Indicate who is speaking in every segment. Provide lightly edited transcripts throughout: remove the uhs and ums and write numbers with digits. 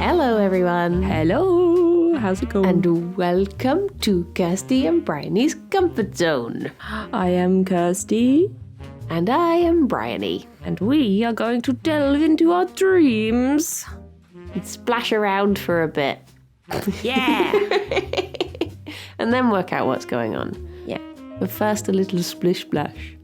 Speaker 1: Hello, everyone.
Speaker 2: Hello, how's it going?
Speaker 1: And welcome to Kirsty and Bryony's Comfort Zone.
Speaker 2: I am Kirsty.
Speaker 1: And I am Bryony.
Speaker 2: And we are going to delve into our dreams.
Speaker 1: And splash around for a bit.
Speaker 2: Yeah.
Speaker 1: And then work out what's going on.
Speaker 2: Yeah.
Speaker 1: But first, a little splish splash.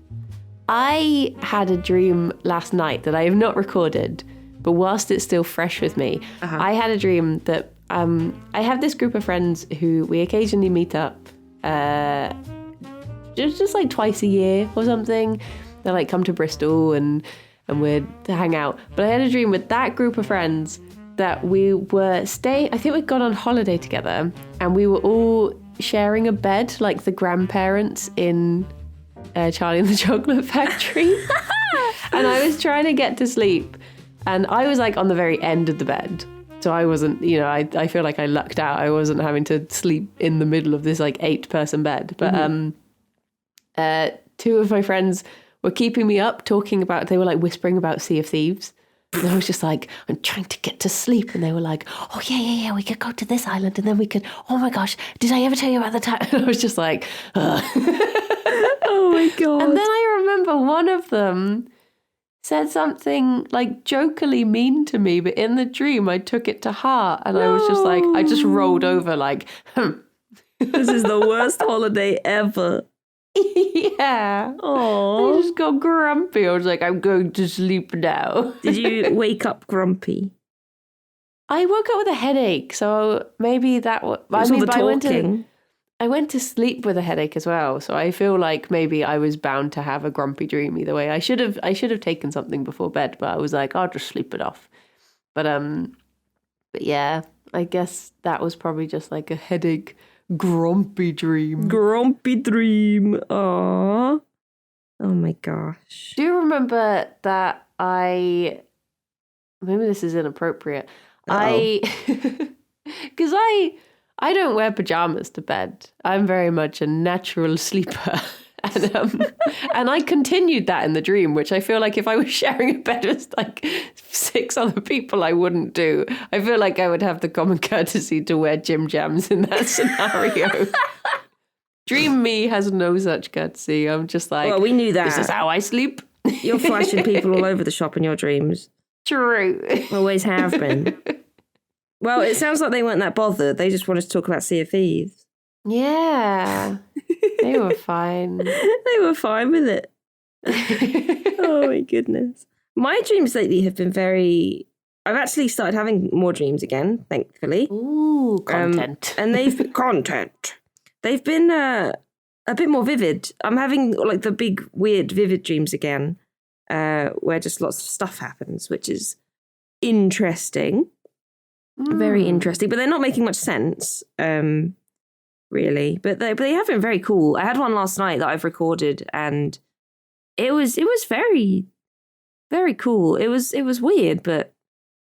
Speaker 1: I had a dream last night that I have not recorded, but whilst it's still fresh with me, I had a dream that I have this group of friends who we occasionally meet up just like twice a year or something. They like come to Bristol and we'd hang out. But I had a dream with that group of friends that we were staying, I think we'd gone on holiday together and we were all sharing a bed like the grandparents in Charlie and the Chocolate Factory. And I was trying to get to sleep. And I was like on the very end of the bed. So I wasn't, I feel like I lucked out. I wasn't having to sleep in the middle of this like 8-person bed. But two of my friends were keeping me up they were like whispering about Sea of Thieves. And I was just like, I'm trying to get to sleep. And they were like, oh, yeah, we could go to this island. And then we could, oh my gosh, did I ever tell you about the time? And I was just like, ugh.
Speaker 2: Oh my God.
Speaker 1: And then I remember one of them said something like jokily mean to me, but in the dream I took it to heart and I was just like, I just rolled over like,
Speaker 2: This is the worst holiday ever.
Speaker 1: Yeah.
Speaker 2: Oh.
Speaker 1: I just got grumpy. I was like, I'm going to sleep now.
Speaker 2: Did you wake up grumpy?
Speaker 1: I woke up with a headache, so maybe that was... I went to sleep with a headache as well, so I feel like maybe I was bound to have a grumpy dream either way. I should have taken something before bed, but I was like, I'll just sleep it off. But yeah, I guess that was probably just like a headache, grumpy dream.
Speaker 2: Grumpy dream. Aww. Oh my gosh.
Speaker 1: Do you remember that maybe this is inappropriate. Because I don't wear pajamas to bed. I'm very much a natural sleeper. And I continued that in the dream, which I feel like if I was sharing a bed with like 6 other people, I wouldn't do. I feel like I would have the common courtesy to wear gym jams in that scenario. Dream me has no such courtesy. I'm just like,
Speaker 2: well, we knew that.
Speaker 1: This is how I sleep.
Speaker 2: You're flashing people all over the shop in your dreams.
Speaker 1: True.
Speaker 2: Always have been. Well, it sounds like they weren't that bothered. They just wanted to talk about Sea of Thieves.
Speaker 1: Yeah. They were fine.
Speaker 2: They were fine with it. Oh, my goodness. My dreams lately have been I've actually started having more dreams again, thankfully.
Speaker 1: Ooh, content.
Speaker 2: And they've been a bit more vivid. I'm having like the big, weird, vivid dreams again, where just lots of stuff happens, which is interesting. Very interesting, but they're not making much sense, really. But they have been very cool. I had one last night that I've recorded, and it was very, very cool. It was weird, but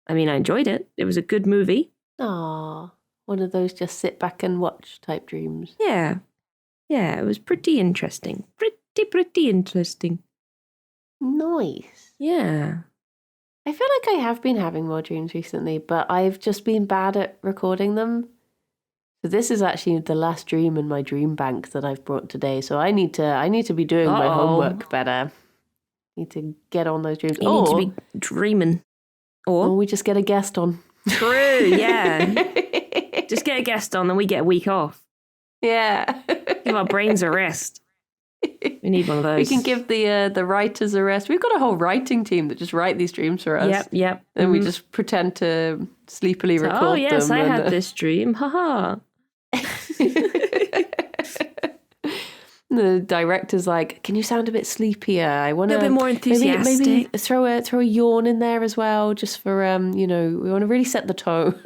Speaker 2: I mean, I enjoyed it. It was a good movie.
Speaker 1: Aw, one of those just sit back and watch type dreams.
Speaker 2: Yeah, it was pretty interesting. Pretty interesting.
Speaker 1: Nice.
Speaker 2: Yeah.
Speaker 1: I feel like I have been having more dreams recently, but I've just been bad at recording them. So this is actually the last dream in my dream bank that I've brought today. So I need to be doing my homework better. Need to get on those dreams.
Speaker 2: You need to be dreaming. Or
Speaker 1: we just get a guest on.
Speaker 2: True, yeah. Just get a guest on, then we get a week off.
Speaker 1: Yeah.
Speaker 2: Give our brains a rest. We need one of those.
Speaker 1: We can give the writers a rest. We've got a whole writing team that just write these dreams for us.
Speaker 2: Yep.
Speaker 1: And we just pretend to sleepily record them.
Speaker 2: Oh, yes, I had this dream. Haha.
Speaker 1: The director's like, can you sound a bit sleepier? I want
Speaker 2: a bit more enthusiastic.
Speaker 1: Maybe throw a yawn in there as well, just for we want to really set the tone.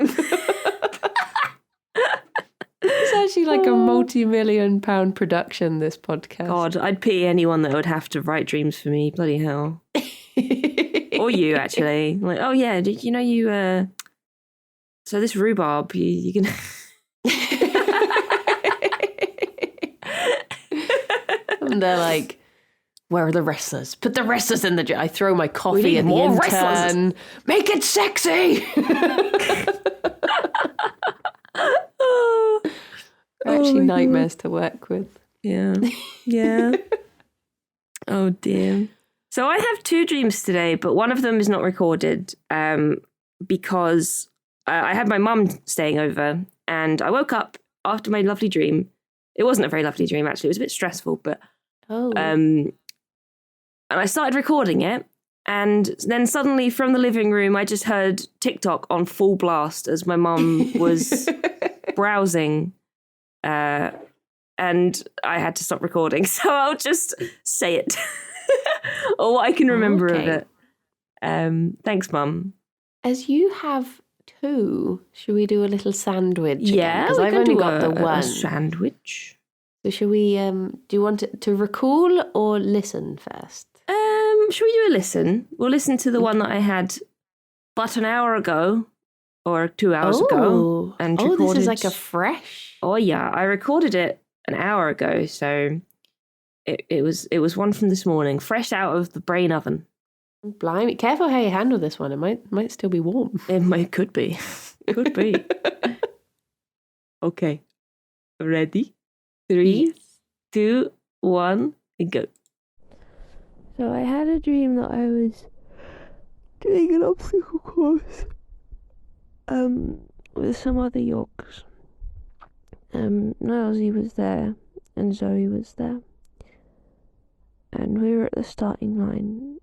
Speaker 1: It's actually like a multi-million-pound production, this podcast.
Speaker 2: God, I'd pity anyone that would have to write dreams for me. Bloody hell. Or you, actually. Like, oh yeah, did you know you so this rhubarb, you can
Speaker 1: And they're like, where are the wrestlers? Put the wrestlers in the... I throw my coffee at the intern.
Speaker 2: Wrestlers.
Speaker 1: Make it sexy! actually
Speaker 2: my
Speaker 1: nightmares to work with.
Speaker 2: Yeah. Yeah. Oh dear. So I have 2 dreams today, but one of them is not recorded because I had my mum staying over, and I woke up after my lovely dream. It wasn't a very lovely dream, actually. It was a bit stressful, but and I started recording it, and then suddenly from the living room, I just heard TikTok on full blast as my mum was browsing, and I had to stop recording. So I'll just say it, or what I can remember of it. Thanks, Mum.
Speaker 1: As you have 2, should we do a little sandwich again?
Speaker 2: Yeah,
Speaker 1: because I've only got the one.
Speaker 2: A sandwich.
Speaker 1: So should we? Do you want to recall or listen first?
Speaker 2: Should we do a listen? We'll listen to the one that I had but an hour ago or 2 hours ago. And recorded...
Speaker 1: this is like a fresh.
Speaker 2: Oh yeah, I recorded it an hour ago, so it was one from this morning, fresh out of the brain oven.
Speaker 1: Blimey, careful how you handle this one. It might still be warm.
Speaker 2: Could be. Could be. Okay. Ready? 3, 2, 1, and go. So I had a dream that I was doing an obstacle course with some other Yorks. Nilesy was there and Zoe was there. And we were at the starting line,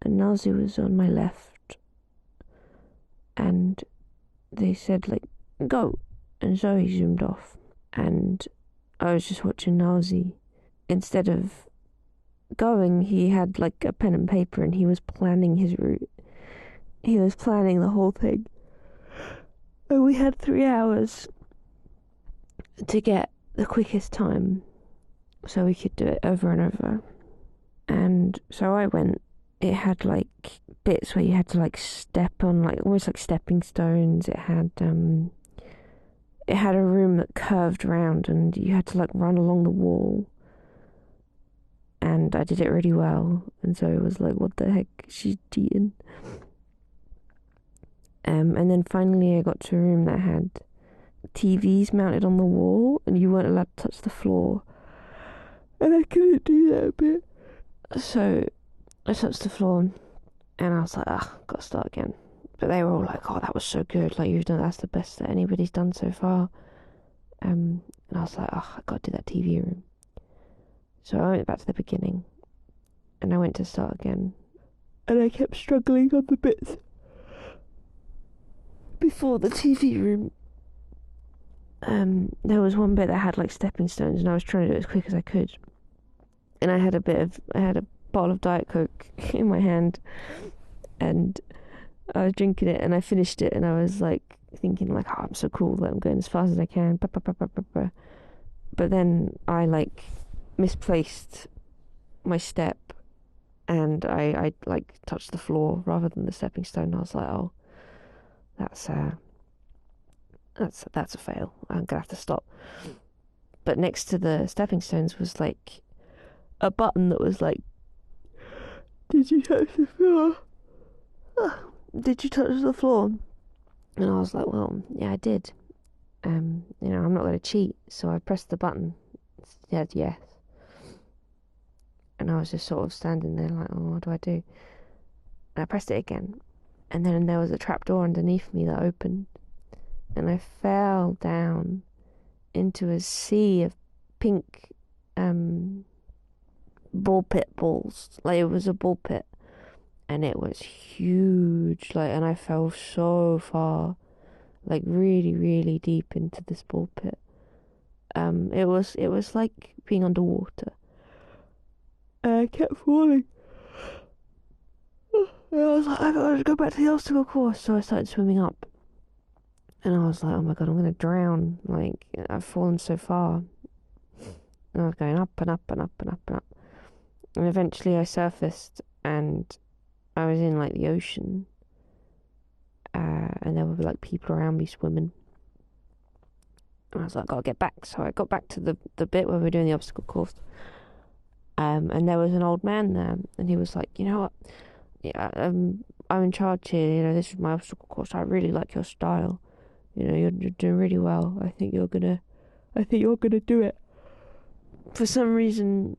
Speaker 2: and Nilesy was on my left, and they said, like, go, and Zoe zoomed off, and I was just watching Nilesy. Instead of going, he had like a pen and paper and he was planning his route. He was planning the whole thing. And we had 3 hours to get the quickest time so we could do it over and over. And so I went. It had like bits where you had to like step on, like almost like stepping stones. It had a room that curved round and you had to like run along the wall. And I did it really well, and so it was like, what the heck, she's cheating. And then finally I got to a room that had TVs mounted on the wall, and you weren't allowed to touch the floor. And I couldn't do that a bit. So I touched the floor, and I was like, gotta start again. But they were all like, oh, that was so good, like, that's the best that anybody's done so far. And I was like, I gotta do that TV room. So I went back to the beginning, and I went to start again, and I kept struggling on the bits before the TV room. There was one bit that had like stepping stones, and I was trying to do it as quick as I could, and I had a bottle of Diet Coke in my hand, and I was drinking it, and I finished it, and I was like thinking like, oh, I'm so cool that I'm going as fast as I can, but then I like misplaced my step, and I like touched the floor rather than the stepping stone. I was like, oh, that's a fail. I'm gonna have to stop. But next to the stepping stones was like a button that was like, did you touch the floor? Did you touch the floor? And I was like, well, yeah, I did. I'm not going to cheat, so I pressed the button. It said yes. And I was just sort of standing there like, oh, what do I do? And I pressed it again, and then there was a trapdoor underneath me that opened, and I fell down into a sea of pink ball pit balls. Like, it was a ball pit, and it was huge, like, and I fell so far, like really, really deep into this ball pit. It was like being underwater. I kept falling. And I was like, I gotta go back to the obstacle course. So I started swimming up. And I was like, oh my god, I'm gonna drown. Like, I've fallen so far. And I was going up and up and up and up and up. And eventually I surfaced, and I was in like the ocean. And there were like people around me swimming. And I was like, I gotta get back. So I got back to the bit where we were doing the obstacle course. And there was an old man there, and he was like, you know what? Yeah, I'm in charge here. This is my obstacle course. I really like your style. You're doing really well. I think you're gonna I think you're going to do it. For some reason,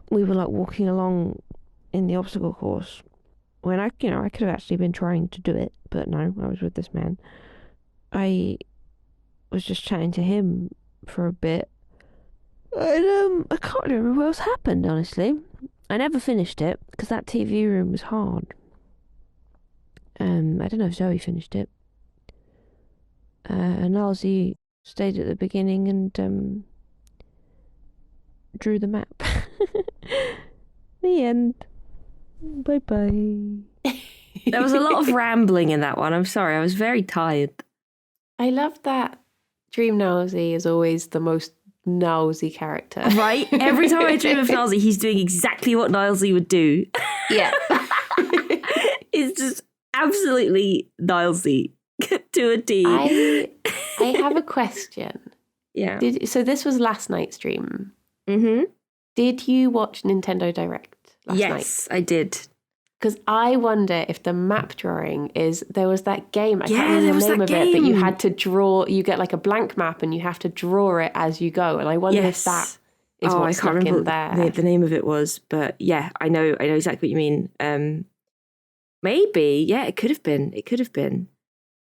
Speaker 2: we were like walking along in the obstacle course when I could have actually been trying to do it, but no, I was with this man. I was just chatting to him for a bit. And I can't remember what else happened, honestly. I never finished it because that TV room was hard. I don't know if Zoe finished it. And Halsey stayed at the beginning and drew the map. The end. Bye bye. There was a lot of rambling in that one. I'm sorry, I was very tired.
Speaker 1: I love that Dream Nosy is always the most Nilesy character.
Speaker 2: Right? Every time I dream of Nilesy, he's doing exactly what Nilesy would do.
Speaker 1: Yeah.
Speaker 2: It's just absolutely Nilesy to a T.
Speaker 1: I have a question.
Speaker 2: Yeah.
Speaker 1: So this was last night's stream.
Speaker 2: Mm-hmm.
Speaker 1: Did you watch Nintendo Direct last night?
Speaker 2: Yes, I did.
Speaker 1: Because I wonder if the map drawing is, there was that game, I can't remember the name of it, but you had to draw, you get like a blank map and you have to draw it as you go. And I wonder if that is what's stuck in there.
Speaker 2: I can't remember what the name of it was, but yeah, I know exactly what you mean. Maybe, yeah, it could have been.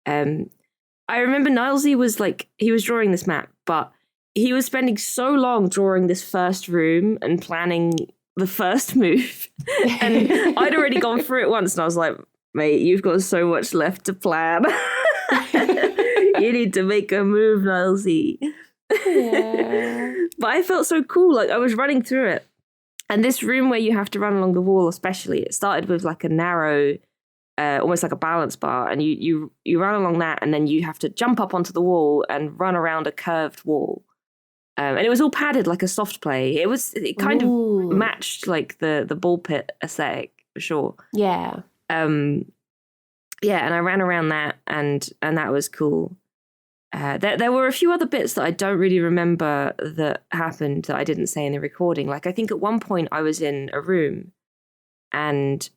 Speaker 2: I remember Nilesy was like, he was drawing this map, but he was spending so long drawing this first room and planning the first move. And I'd already gone through it once and I was like, mate, you've got so much left to plan. You need to make a move, Nilesy.
Speaker 1: Yeah.
Speaker 2: But I felt so cool. Like I was running through it. And this room where you have to run along the wall, especially, it started with like a narrow, almost like a balance bar. And you run along that and then you have to jump up onto the wall and run around a curved wall. And it was all padded like a soft play. It kind of matched like the ball pit aesthetic for sure.
Speaker 1: Yeah.
Speaker 2: Yeah, and I ran around that and that was cool. There were a few other bits that I don't really remember that happened that I didn't say in the recording. Like I think at one point I was in a room and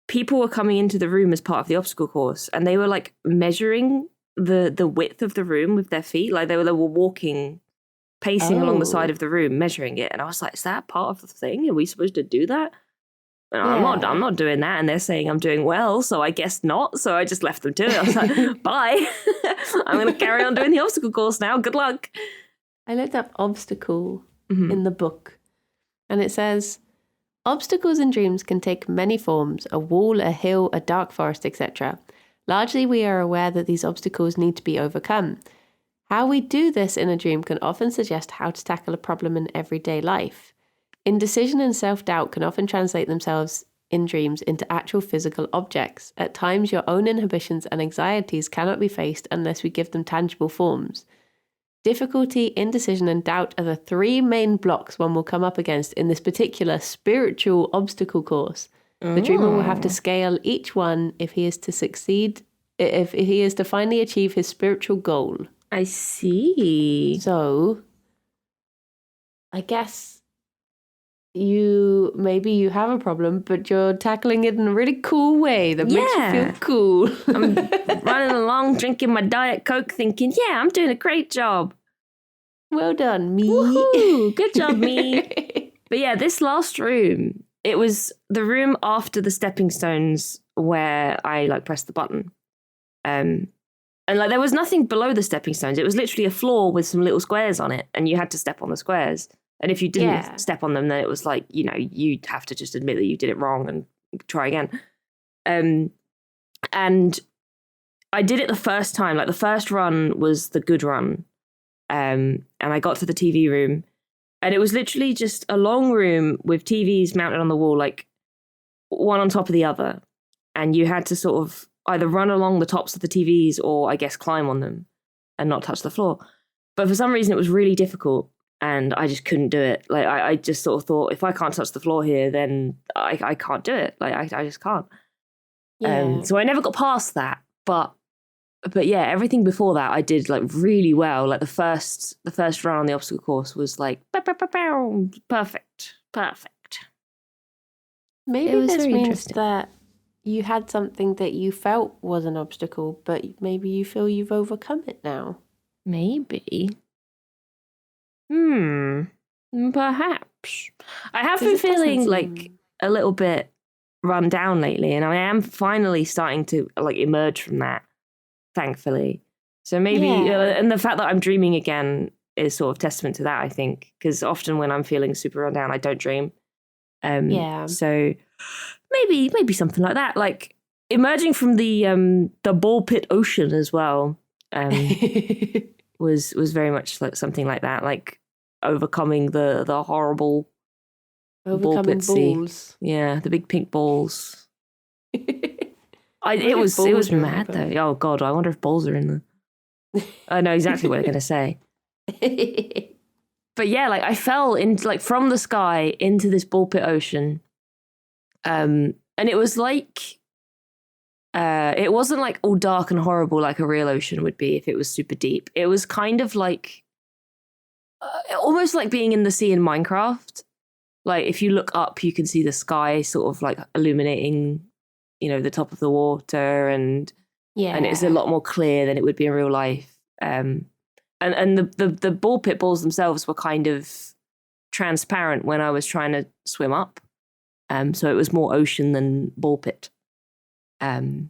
Speaker 2: people were coming into the room as part of the obstacle course and they were like measuring the width of the room with their feet. Like they were walking, pacing along the side of the room, measuring it. And I was like, is that part of the thing? Are we supposed to do that? And I'm not doing that. And they're saying I'm doing well, so I guess not. So I just left them to it. I was like, bye. I'm going to carry on doing the obstacle course now. Good luck.
Speaker 1: I looked up obstacle in the book and it says, obstacles in dreams can take many forms, a wall, a hill, a dark forest, etc. Largely, we are aware that these obstacles need to be overcome. How we do this in a dream can often suggest how to tackle a problem in everyday life. Indecision and self-doubt can often translate themselves in dreams into actual physical objects. At times, your own inhibitions and anxieties cannot be faced unless we give them tangible forms. Difficulty, indecision, and doubt are the three main blocks one will come up against in this particular spiritual obstacle course. The dreamer will have to scale each one if he is to succeed, if he is to finally achieve his spiritual goal.
Speaker 2: I see.
Speaker 1: So, I guess you have a problem, but you're tackling it in a really cool way that makes you feel cool.
Speaker 2: I'm running along, drinking my Diet Coke, thinking, yeah, I'm doing a great job.
Speaker 1: Well done, me.
Speaker 2: Woohoo! Good job, me. But yeah, this last room, it was the room after the stepping stones where I like pressed the button. And like there was nothing below the stepping stones. It was literally a floor with some little squares on it, and you had to step on the squares. And if you didn't step on them, then it was like, you'd have to just admit that you did it wrong and try again. And I did it the first time. Like the first run was the good run. And I got to the TV room. And it was literally just a long room with TVs mounted on the wall, like one on top of the other. And you had to sort of either run along the tops of the TVs or I guess climb on them and not touch the floor. But for some reason, it was really difficult. And I just couldn't do it. Like I just sort of thought, if I can't touch the floor here, then I can't do it. Like I just can't.
Speaker 1: Yeah.
Speaker 2: So I never got past that. But yeah, everything before that I did like really well. Like the first run on the obstacle course was like perfect.
Speaker 1: Maybe this means that you had something that you felt was an obstacle, but maybe you feel you've overcome it now.
Speaker 2: Maybe. Perhaps. I have
Speaker 1: 'Cause
Speaker 2: been
Speaker 1: it doesn't
Speaker 2: feeling like
Speaker 1: seem-
Speaker 2: a little bit run down lately, and I am finally starting to like emerge from that, thankfully. So maybe,
Speaker 1: Yeah.
Speaker 2: and the fact that I'm dreaming again is sort of testament to that, I think, because often when I'm feeling super run down, I don't dream.
Speaker 1: Yeah.
Speaker 2: So maybe something like that, like emerging from the ball pit ocean as well. Was very much like something like that, like overcoming the horrible
Speaker 1: Overcoming
Speaker 2: pitsy.
Speaker 1: balls.
Speaker 2: Yeah, the big pink balls. It
Speaker 1: if
Speaker 2: was
Speaker 1: balls are
Speaker 2: mad
Speaker 1: over.
Speaker 2: though. Oh god, I wonder if balls are in there. I know exactly what they're gonna say. But yeah, like I fell into like from the sky into this ball pit ocean. And it was like it wasn't like all dark and horrible like a real ocean would be if it was super deep. It was kind of like almost like being in the sea in Minecraft. Like if you look up, you can see the sky sort of like illuminating, the top of the water, and it's a lot more clear than it would be in real life. And the ball pit balls themselves were kind of transparent when I was trying to swim up. So it was more ocean than ball pit. But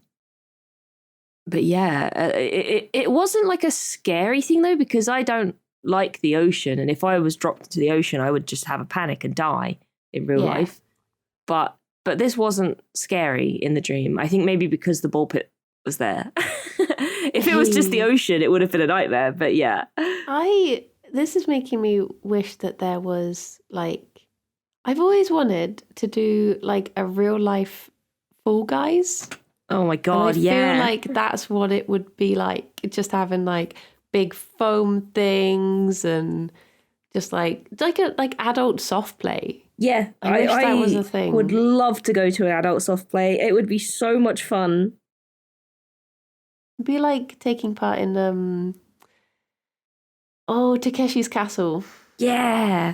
Speaker 2: yeah, it wasn't like a scary thing though, because I don't like the ocean, and if I was dropped into the ocean, I would just have a panic and die in real life. But this wasn't scary in the dream. I think maybe because the ball pit was there. If it was just the ocean, it would have been a nightmare. But yeah,
Speaker 1: This is making me wish that there was like, I've always wanted to do like a real life Fall Guys.
Speaker 2: oh my god,
Speaker 1: and I feel like that's what it would be like, just having like big foam things and just like adult soft play.
Speaker 2: Yeah,
Speaker 1: I wish that was a thing.
Speaker 2: Would love to go to an adult soft play. It would be so much fun.
Speaker 1: It'd be like taking part in Takeshi's Castle.
Speaker 2: Yeah.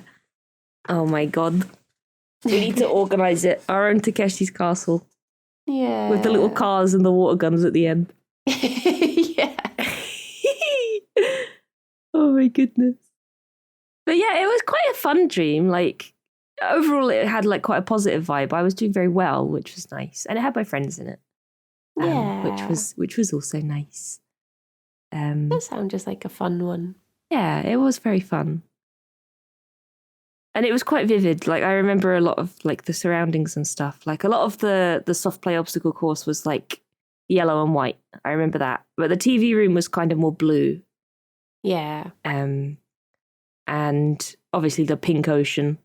Speaker 2: Oh my god. We need to organise it. Our own Takeshi's Castle.
Speaker 1: Yeah.
Speaker 2: With the little cars and the water guns at the end.
Speaker 1: Yeah.
Speaker 2: Oh my goodness. But yeah, it was quite a fun dream. Like overall it had like quite a positive vibe. I was doing very well, which was nice. And it had my friends in it. Which was also nice.
Speaker 1: That sounds just like a fun one.
Speaker 2: Yeah, it was very fun. And it was quite vivid. Like I remember a lot of like the surroundings and stuff. Like a lot of the soft play obstacle course was like yellow and white. I remember that. But the TV room was kind of more blue.
Speaker 1: Yeah.
Speaker 2: And obviously the pink ocean.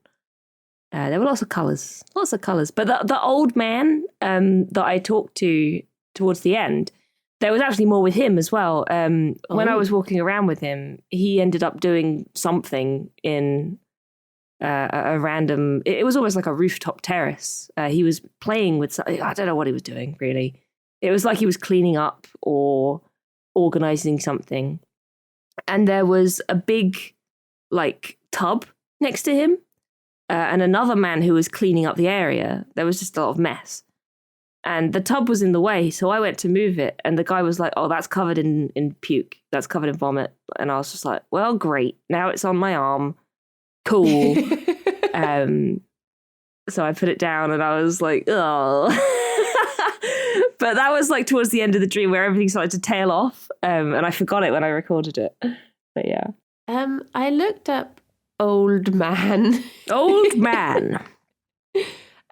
Speaker 2: There were lots of colours. But the old man that I talked to towards the end, there was actually more with him as well. When I was walking around with him, he ended up doing something in a random, it was almost like a rooftop terrace. He was playing with something. I don't know what he was doing, really. It was like he was cleaning up or organising something. And there was a big, like, tub next to him and another man who was cleaning up the area. There was just a lot of mess. And the tub was in the way, so I went to move it. And the guy was like, oh, that's covered in puke. That's covered in vomit. And I was just like, well, great. Now it's on my arm. Cool. So I put it down and I was like, oh. But that was like towards the end of the dream where everything started to tail off. And I forgot it when I recorded it. But yeah.
Speaker 1: I looked up old man.
Speaker 2: Old man.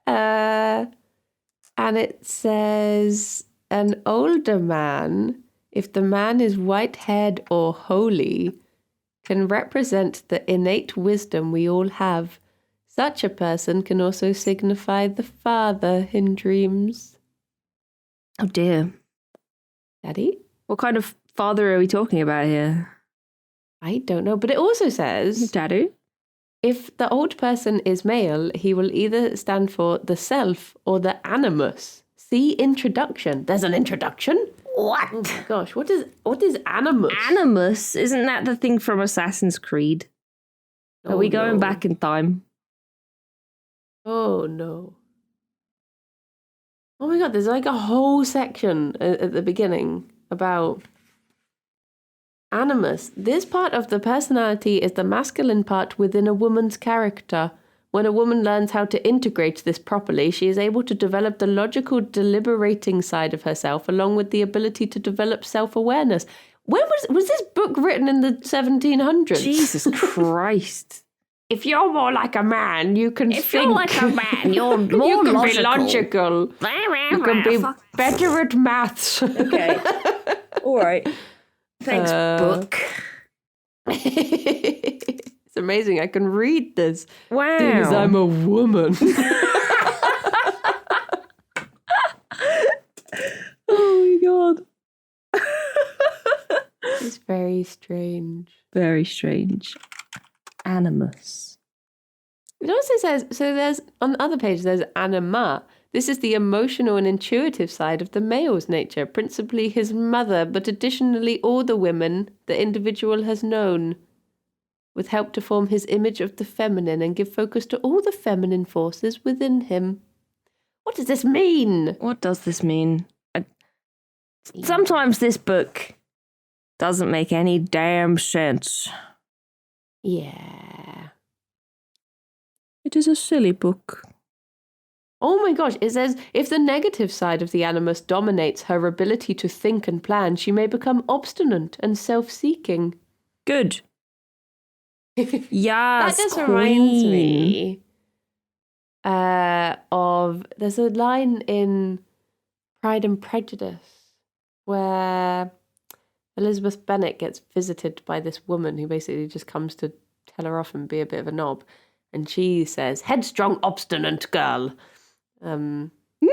Speaker 1: And it says an older man, if the man is white-haired or holy, can represent the innate wisdom we all have. Such a person can also signify the father in dreams.
Speaker 2: Oh dear.
Speaker 1: Daddy?
Speaker 2: What kind of father are we talking about here?
Speaker 1: I don't know, but it also says...
Speaker 2: Daddy?
Speaker 1: If the old person is male, he will either stand for the self or the animus. See introduction. There's an introduction?
Speaker 2: What?
Speaker 1: Oh my gosh, what is animus?
Speaker 2: Animus? Isn't that the thing from Assassin's Creed? Are we going back in time?
Speaker 1: Oh no. Oh my god, there's like a whole section at the beginning about Animus. This part of the personality is the masculine part within a woman's character. When a woman learns how to integrate this properly, she is able to develop the logical, deliberating side of herself, along with the ability to develop self-awareness. When was this book written in the 1700s?
Speaker 2: Jesus Christ.
Speaker 1: If you're more like a man, you can
Speaker 2: If
Speaker 1: think.
Speaker 2: you're like a man, you're more
Speaker 1: you can
Speaker 2: logical.
Speaker 1: be logical. You can be better at maths.
Speaker 2: Okay. All right. Thanks, book.
Speaker 1: It's amazing. I can read this.
Speaker 2: Wow.
Speaker 1: Because I'm a woman.
Speaker 2: Oh, my God.
Speaker 1: It's very strange.
Speaker 2: Very strange. Animus.
Speaker 1: It also says, so there's, on the other page, there's anima. This is the emotional and intuitive side of the male's nature, principally his mother, but additionally all the women the individual has known, with help to form his image of the feminine and give focus to all the feminine forces within him. What does this mean?
Speaker 2: What does this mean? Sometimes this book doesn't make any damn sense.
Speaker 1: Yeah.
Speaker 2: It is a silly book.
Speaker 1: Oh my gosh, it says, if the negative side of the animus dominates her ability to think and plan, she may become obstinate and self-seeking.
Speaker 2: Good. Yes,
Speaker 1: That just
Speaker 2: queen.
Speaker 1: reminds me of, there's a line in Pride and Prejudice where Elizabeth Bennet gets visited by this woman who basically just comes to tell her off and be a bit of a knob. And she says, headstrong, obstinate girl. And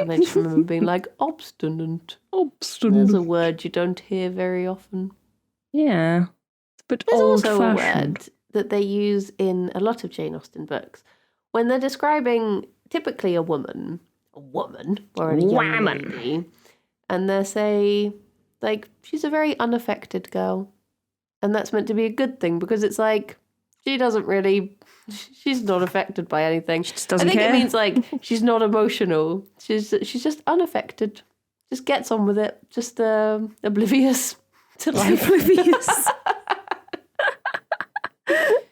Speaker 1: I just remember being like, obstinate. There's a word you don't hear very often.
Speaker 2: Yeah. But
Speaker 1: There's also a
Speaker 2: old-fashioned.
Speaker 1: word that they use in a lot of Jane Austen books when they're describing typically a woman or a young lady, and they say, like, she's a very unaffected girl. And that's meant to be a good thing because it's like, she's not affected by anything.
Speaker 2: She just doesn't
Speaker 1: I think
Speaker 2: care.
Speaker 1: it means like she's not emotional. She's just unaffected. Just gets on with it. Just oblivious to life.
Speaker 2: Oblivious.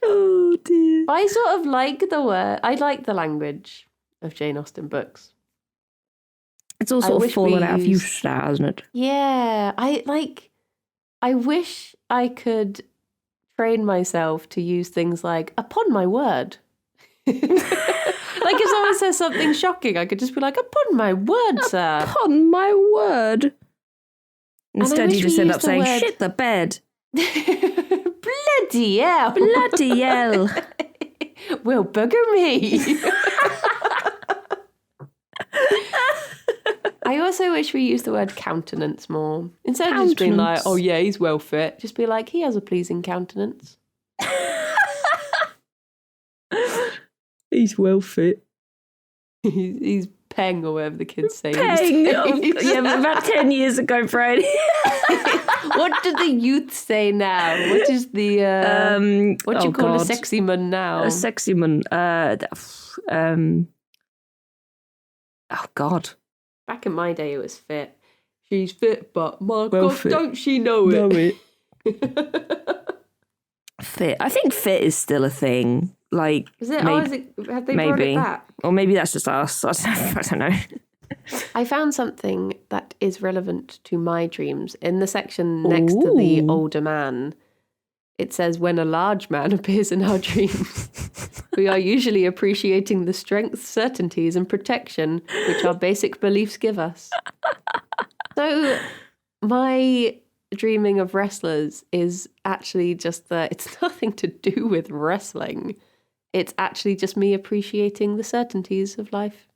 Speaker 2: Oh dear.
Speaker 1: I sort of like the word. I like the language of Jane Austen books.
Speaker 2: It's all
Speaker 1: I
Speaker 2: sort of
Speaker 1: wish
Speaker 2: fallen
Speaker 1: we
Speaker 2: out of
Speaker 1: used-
Speaker 2: use now, hasn't it?
Speaker 1: Yeah, I wish I could train myself to use things like upon my word. Like if someone says something shocking, I could just be like, upon my word, sir.
Speaker 2: Upon my word. Instead,
Speaker 1: wish
Speaker 2: you just
Speaker 1: we
Speaker 2: end
Speaker 1: used
Speaker 2: up
Speaker 1: the
Speaker 2: saying,
Speaker 1: word-
Speaker 2: shit the bed.
Speaker 1: Bloody hell.
Speaker 2: Bloody hell.
Speaker 1: Well, bugger me. I also wish we used the word countenance more. Instead of just being like,
Speaker 2: Countenance.
Speaker 1: oh yeah, he's well fit, just be like, he has a pleasing countenance.
Speaker 2: He's well fit.
Speaker 1: He's peng or whatever the kids say. these
Speaker 2: Peng.
Speaker 1: days.
Speaker 2: Oh, yeah, but about 10 years ago, Brady.
Speaker 1: What do the youth say now? What is the what do you call a
Speaker 2: God.
Speaker 1: sexy man now?
Speaker 2: A sexy man. Oh, God.
Speaker 1: Back in my day, it was fit. She's fit, but my
Speaker 2: Well
Speaker 1: God,
Speaker 2: fit.
Speaker 1: don't she know it?
Speaker 2: Fit. I think fit is still a thing. Like,
Speaker 1: Is it?
Speaker 2: maybe,
Speaker 1: Oh, is it? Have they brought
Speaker 2: maybe.
Speaker 1: it back?
Speaker 2: Or maybe that's just us. I don't know.
Speaker 1: I found something that is relevant to my dreams in the section next to the
Speaker 2: Ooh.
Speaker 1: older man. It says, when a large man appears in our dreams, we are usually appreciating the strength, certainties, and protection which our basic beliefs give us. So, my dreaming of wrestlers is actually just that it's nothing to do with wrestling. It's actually just me appreciating the certainties of life.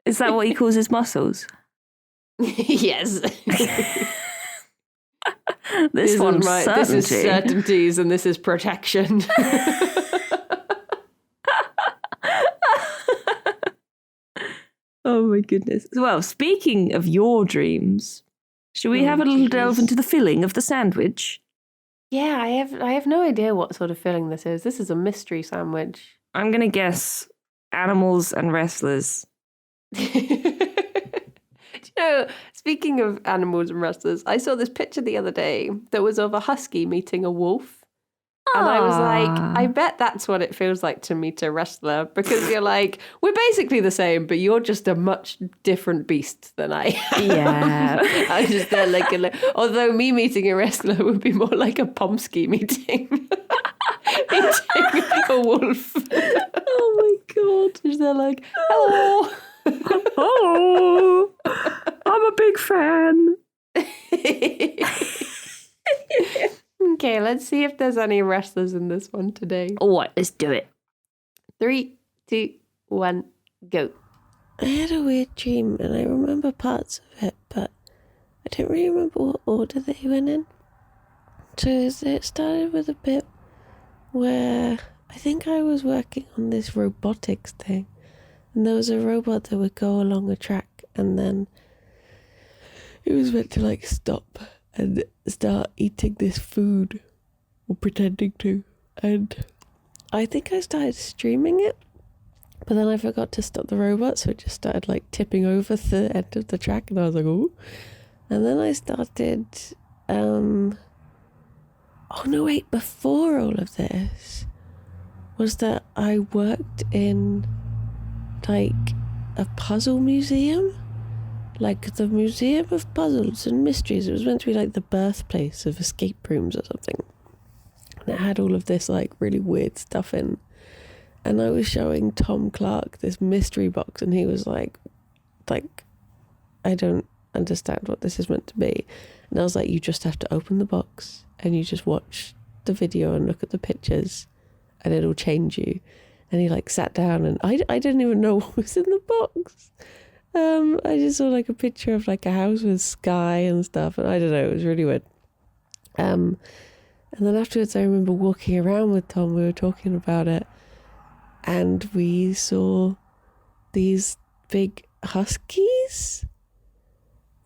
Speaker 2: Is that what he calls his muscles?
Speaker 1: Yes.
Speaker 2: This one's certainty.
Speaker 1: This is certainties and this is protection.
Speaker 2: Oh my goodness. Well, speaking of your dreams, should we have a little delve into the filling of the sandwich?
Speaker 1: Yeah, I have no idea what sort of filling this is. This is a mystery sandwich.
Speaker 2: I'm going to guess animals and wrestlers.
Speaker 1: Speaking of animals and wrestlers, I saw this picture the other day that was of a husky meeting a wolf. And I was like, I bet that's what it feels like to meet a wrestler, because you're like, we're basically the same, but you're just a much different beast than I am.
Speaker 2: Yeah.
Speaker 1: I'm just there like, although me meeting a wrestler would be more like a Pomsky meeting. Meeting a wolf.
Speaker 2: Oh my God.
Speaker 1: Just they're like, hello.
Speaker 2: Oh, I'm a big fan.
Speaker 1: Okay, let's see if there's any wrestlers in this one today.
Speaker 2: All right, let's do it.
Speaker 1: 3, 2, 1, go. I had a weird dream and I remember parts of it, but I don't really remember what order they went in. So it started with a bit where I think I was working on this robotics thing, and there was a robot that would go along a track, and then it was meant to like stop and start eating this food, or pretending to. And I think I started streaming it, but then I forgot to stop the robot, so it just started like tipping over the end of the track, and I was like, oh. And then I started, oh no, wait, before all of this was that I worked in like a puzzle museum. Like the Museum of Puzzles and Mysteries. It was meant to be like the birthplace of escape rooms or something. And it had all of this like really weird stuff in. And I was showing Tom Clark this mystery box, and he was like, I don't understand what this is meant to be. And I was like, you just have to open the box and you just watch the video and look at the pictures and it'll change you. And he like sat down, and I didn't even know what was in the box. I just saw like a picture of like a house with sky and stuff, and I don't know, it was really weird. And then afterwards I remember walking around with Tom, we were talking about it, and we saw these big huskies,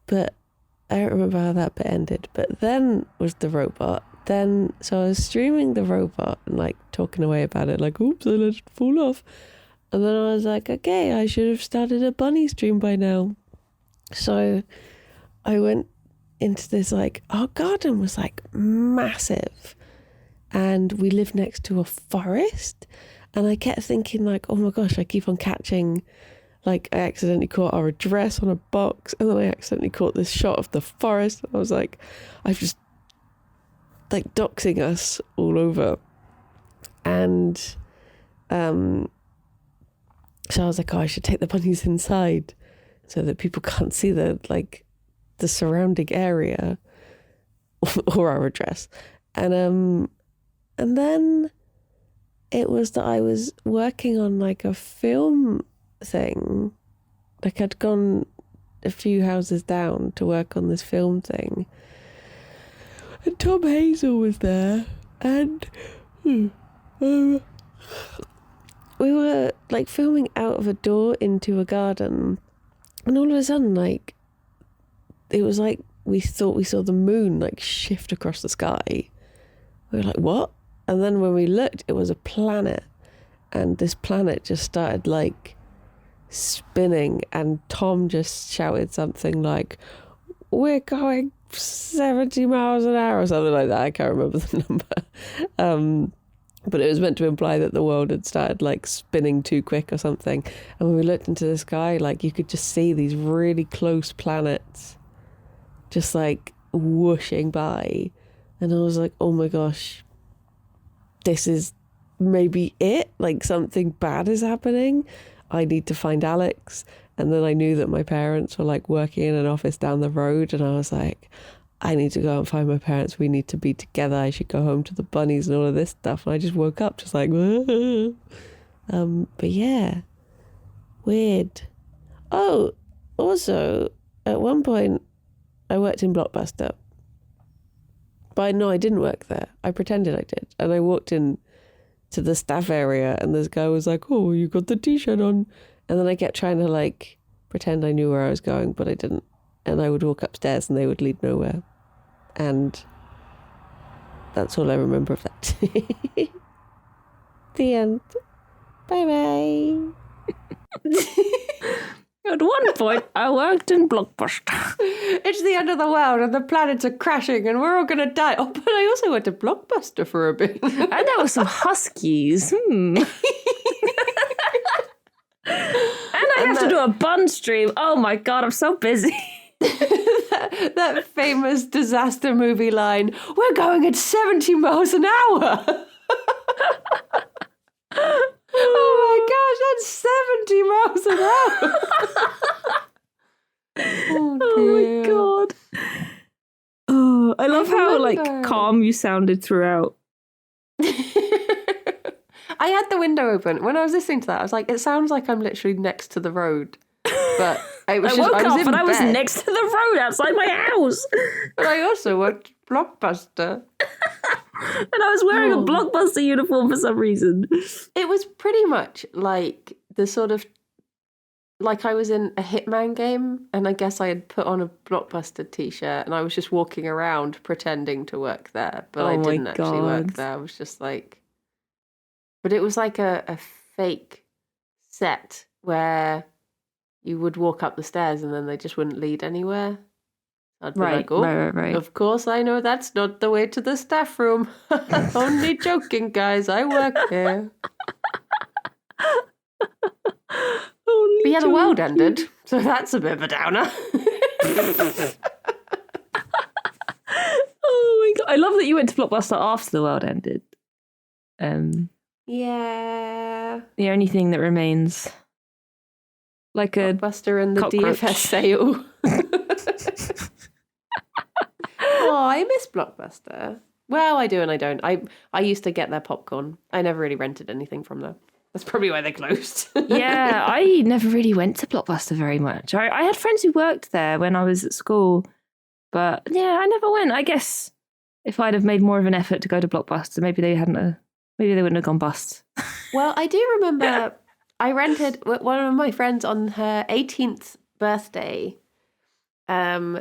Speaker 1: but I don't remember how that bit ended. But then was the robot. So I was streaming the robot and like talking away about it, like, oops, I let it fall off. And then I was like, okay, I should have started a bunny stream by now. So I went into this, like, our garden was like massive. And we lived next to a forest. And I kept thinking like, oh my gosh, I keep on catching, like I accidentally caught our address on a box. And then I accidentally caught this shot of the forest. And I was like, I've just like doxing us all over. And, so I was like, oh, I should take the bunnies inside so that people can't see the surrounding area or our address. And then it was that I was working on like a film thing. Like I'd gone a few houses down to work on this film thing. And Tom Hazel was there. And we were like filming out of a door into a garden, and all of a sudden, like, it was like we thought we saw the moon like shift across the sky. We were like, what? And then when we looked, it was a planet, and this planet just started like spinning, and Tom just shouted something like, we're going 70 miles an hour or something like that. I can't remember the number. But it was meant to imply that the world had started like spinning too quick or something. And when we looked into the sky, like you could just see these really close planets just like whooshing by. And I was like, oh my gosh, this is maybe it. Like something bad is happening. I need to find Alex. And then I knew that my parents were like working in an office down the road. And I was like, I need to go and find my parents. We need to be together. I should go home to the bunnies and all of this stuff. And I just woke up just like, but yeah, weird. Oh, also, at one point, I worked in Blockbuster. But no, I didn't work there. I pretended I did. And I walked in to the staff area, and this guy was like, oh, you got the t-shirt on. And then I kept trying to like pretend I knew where I was going, but I didn't. And I would walk upstairs and they would lead nowhere. And that's all I remember of that. The end. Bye-bye.
Speaker 2: At one point, I worked in Blockbuster.
Speaker 1: It's the end of the world and the planets are crashing and we're all going to die. Oh, but I also went to Blockbuster for a bit.
Speaker 2: And there were some huskies. And I have to do a bun stream. Oh my God, I'm so busy.
Speaker 1: that famous disaster movie line, we're going at 70 miles an hour. Oh my gosh, that's 70 miles an hour.
Speaker 2: Oh my God. Oh, I love how calm you sounded throughout.
Speaker 1: I had the window open. When I was listening to that, I was like, it sounds like I'm literally next to the road. But I was
Speaker 2: I was next to the road outside my house.
Speaker 1: But I also watched Blockbuster.
Speaker 2: And I was wearing a Blockbuster uniform for some reason.
Speaker 1: It was pretty much like the sort of, like I was in a Hitman game and I guess I had put on a Blockbuster t-shirt and I was just walking around pretending to work there. But I didn't actually work there. I was just like, but it was like a fake set where you would walk up the stairs and then they just wouldn't lead anywhere. I'd be like, oh,
Speaker 2: right.
Speaker 1: Of course I know that's not the way to the staff room. Only joking, guys. I work here. But yeah, the world ended. So that's a bit of a downer.
Speaker 2: Oh my God. I love that you went to Blockbuster after the world ended.
Speaker 1: Yeah.
Speaker 2: The only thing that remains... like a
Speaker 1: Blockbuster and the
Speaker 2: cockroach.
Speaker 1: DFS sale. Oh, I miss Blockbuster. Well, I do and I don't. I used to get their popcorn. I never really rented anything from them. That's probably why they closed.
Speaker 2: Yeah, I never really went to Blockbuster very much. I had friends who worked there when I was at school, but yeah, I never went. I guess if I'd have made more of an effort to go to Blockbuster, maybe they wouldn't have gone bust.
Speaker 1: Well, I do remember I rented one of my friends on her 18th birthday.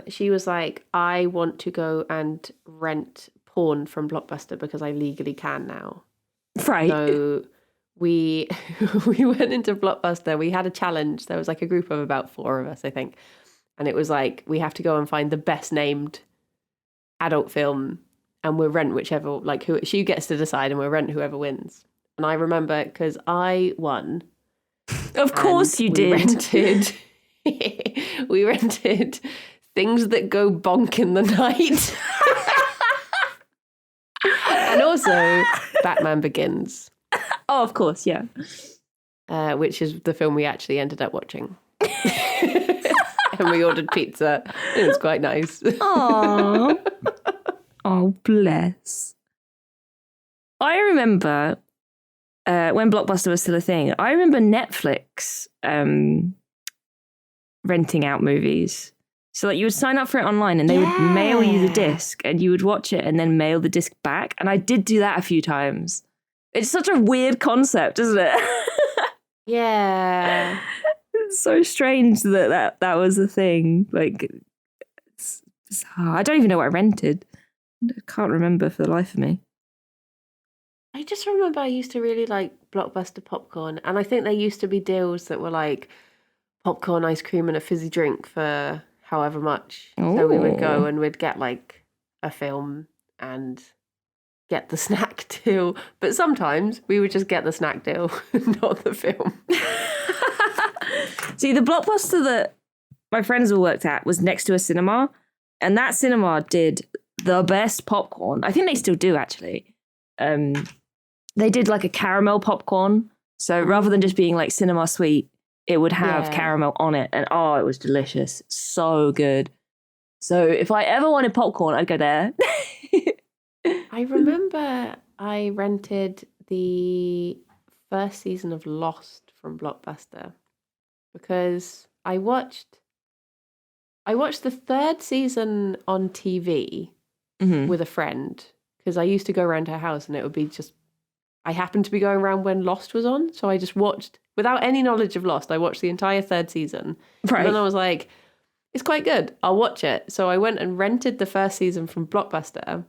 Speaker 1: She was like, I want to go and rent porn from Blockbuster because I legally can now.
Speaker 2: Right.
Speaker 1: So we went into Blockbuster. We had a challenge. There was like a group of about 4 of us, I think. And it was like, we have to go and find the best named adult film and we'll rent whichever, like who she gets to decide and we'll rent whoever wins. And I remember because I won.
Speaker 2: Of course you did.
Speaker 1: We rented Things That Go Bonk in the Night. And also Batman Begins.
Speaker 2: Oh, of course, yeah.
Speaker 1: Which is the film we actually ended up watching. And we ordered pizza. It was quite nice.
Speaker 2: Aww. Oh, bless. I remember when Blockbuster was still a thing, I remember Netflix renting out movies. So like you would sign up for it online and they would mail you the disc and you would watch it and then mail the disc back. And I did do that a few times. It's such a weird concept, isn't it?
Speaker 1: Yeah.
Speaker 2: It's so strange that was a thing. Like, it's bizarre. I don't even know what I rented. I can't remember for the life of me.
Speaker 1: I just remember I used to really like Blockbuster popcorn. And I think there used to be deals that were like popcorn, ice cream and a fizzy drink for however much.
Speaker 2: Ooh.
Speaker 1: So we would go and we'd get like a film and get the snack deal. But sometimes we would just get the snack deal, not the film.
Speaker 2: See, the Blockbuster that my friends all worked at was next to a cinema. And that cinema did the best popcorn. I think they still do, actually. They did like a caramel popcorn. So rather than just being like cinema sweet, it would have caramel on it. And oh, it was delicious. So good. So if I ever wanted popcorn, I'd go there.
Speaker 1: I remember I rented the first season of Lost from Blockbuster because I watched the 3rd season on TV with a friend because I used to go around her house and it would be just, I happened to be going around when Lost was on. So I just watched, without any knowledge of Lost, I watched the entire 3rd season.
Speaker 2: Right.
Speaker 1: And then I was like, it's quite good. I'll watch it. So I went and rented the first season from Blockbuster.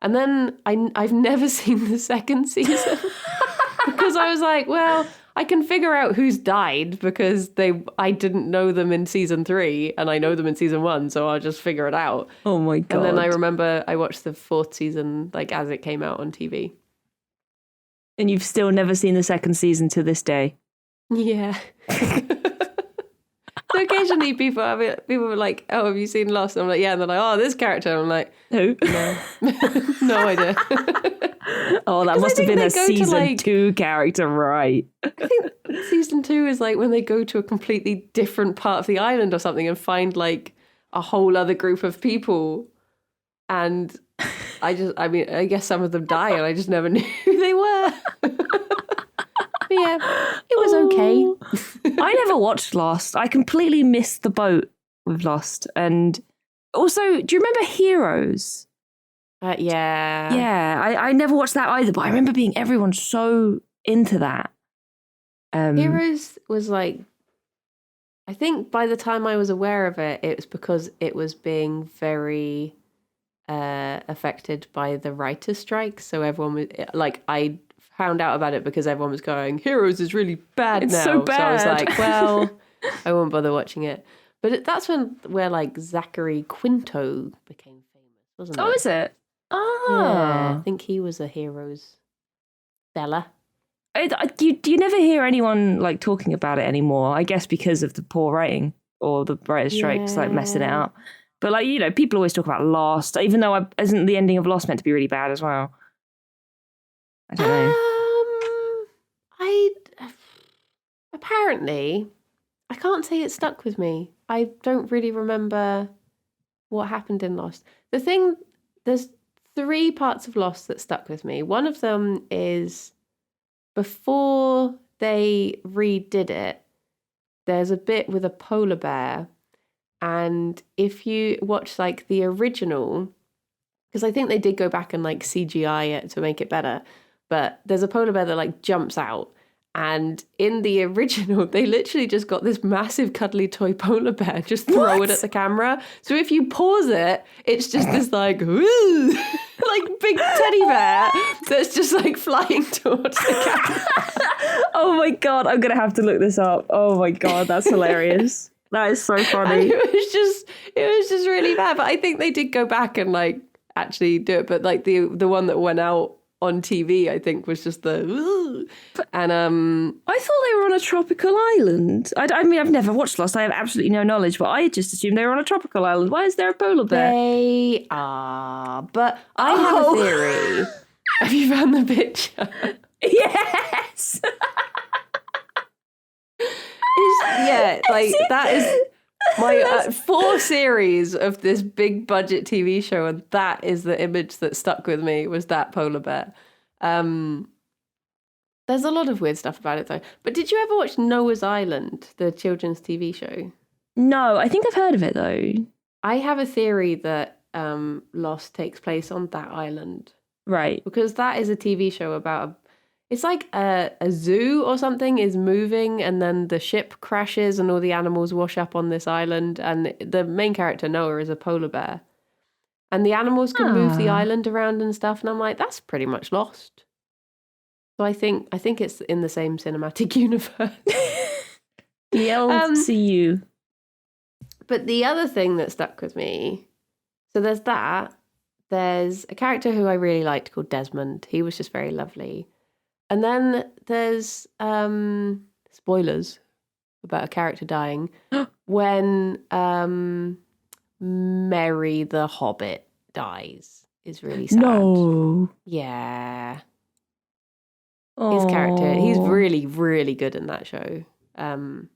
Speaker 1: And then I've never seen the 2nd season. because I was like, well, I can figure out who's died because I didn't know them in season 3 and I know them in season 1, so I'll just figure it out.
Speaker 2: Oh my God.
Speaker 1: And then I remember I watched the 4th season like as it came out on TV.
Speaker 2: And you've still never seen the 2nd season to this day?
Speaker 1: Yeah. So occasionally people were like, oh, have you seen Lost? And I'm like, yeah. And they're like, oh, this character. And I'm like,
Speaker 2: Who?
Speaker 1: no. No idea.
Speaker 2: Oh, that must have been a season
Speaker 1: like,
Speaker 2: 2 character, right?
Speaker 1: I think season 2 is like when they go to a completely different part of the island or something and find like a whole other group of people. And I guess some of them die and I just never knew who they were. But yeah, it was okay.
Speaker 2: I never watched Lost. I completely missed the boat with Lost. And also, do you remember Heroes?
Speaker 1: Yeah.
Speaker 2: Yeah, I never watched that either, but I remember everyone so into that.
Speaker 1: Heroes was like, I think by the time I was aware of it, it was because it was being very affected by the writer's strike. So everyone was like, I found out about it because everyone was going, Heroes is really bad
Speaker 2: It's
Speaker 1: now.
Speaker 2: so bad.
Speaker 1: So I was like, well, I won't bother watching it. But that's where like Zachary Quinto became famous, wasn't it?
Speaker 2: Oh, is it? Oh.
Speaker 1: Yeah, I think he was a Heroes fella.
Speaker 2: You never hear anyone like talking about it anymore, I guess because of the poor writing or the writer's strikes like messing it up. But like, you know, people always talk about Lost, even though isn't the ending of Lost meant to be really bad as well? I don't know.
Speaker 1: Apparently, I can't say it stuck with me. I don't really remember what happened in Lost. There's 3 parts of Lost that stuck with me. One of them is before they redid it, there's a bit with a polar bear. And if you watch like the original, because I think they did go back and like CGI it to make it better, but there's a polar bear that like jumps out. And in the original, they literally just got this massive cuddly toy polar bear, just throw it at the camera. So if you pause it, it's just this like, woo, like big teddy bear that's just like flying towards the camera.
Speaker 2: Oh my God, I'm going to have to look this up. Oh my God, that's hilarious. That is so funny.
Speaker 1: And it was just really bad. But I think they did go back and like actually do it. But like the one that went out on TV, I think, was just the and
Speaker 2: I thought they were on a tropical island. I mean, I've never watched Lost. I have absolutely no knowledge, but I just assumed they were on a tropical island. Why is there a polar bear?
Speaker 1: They are, but I have a theory. Have you found the picture?
Speaker 2: Yes.
Speaker 1: That is my 4 series of this big budget TV show, and that is the image that stuck with me, was that polar bear. There's a lot of weird stuff about it though. But did you ever watch Noah's Island, the children's TV show?
Speaker 2: No, I think I've heard of it though.
Speaker 1: I have a theory that Lost takes place on that island.
Speaker 2: Right.
Speaker 1: Because that is a TV show about it's like a zoo or something is moving and then the ship crashes and all the animals wash up on this island, and the main character, Noah, is a polar bear. And the animals can move the island around and stuff, and I'm like, that's pretty much Lost. So I think it's in the same cinematic universe.
Speaker 2: The LCU.
Speaker 1: But the other thing that stuck with me, so there's that. There's a character who I really liked called Desmond. He was just very lovely. And then there's spoilers about a character dying when Merry the Hobbit dies. Is really sad.
Speaker 2: No.
Speaker 1: Yeah.
Speaker 2: Aww.
Speaker 1: His character, he's really, really good in that show. Forgotten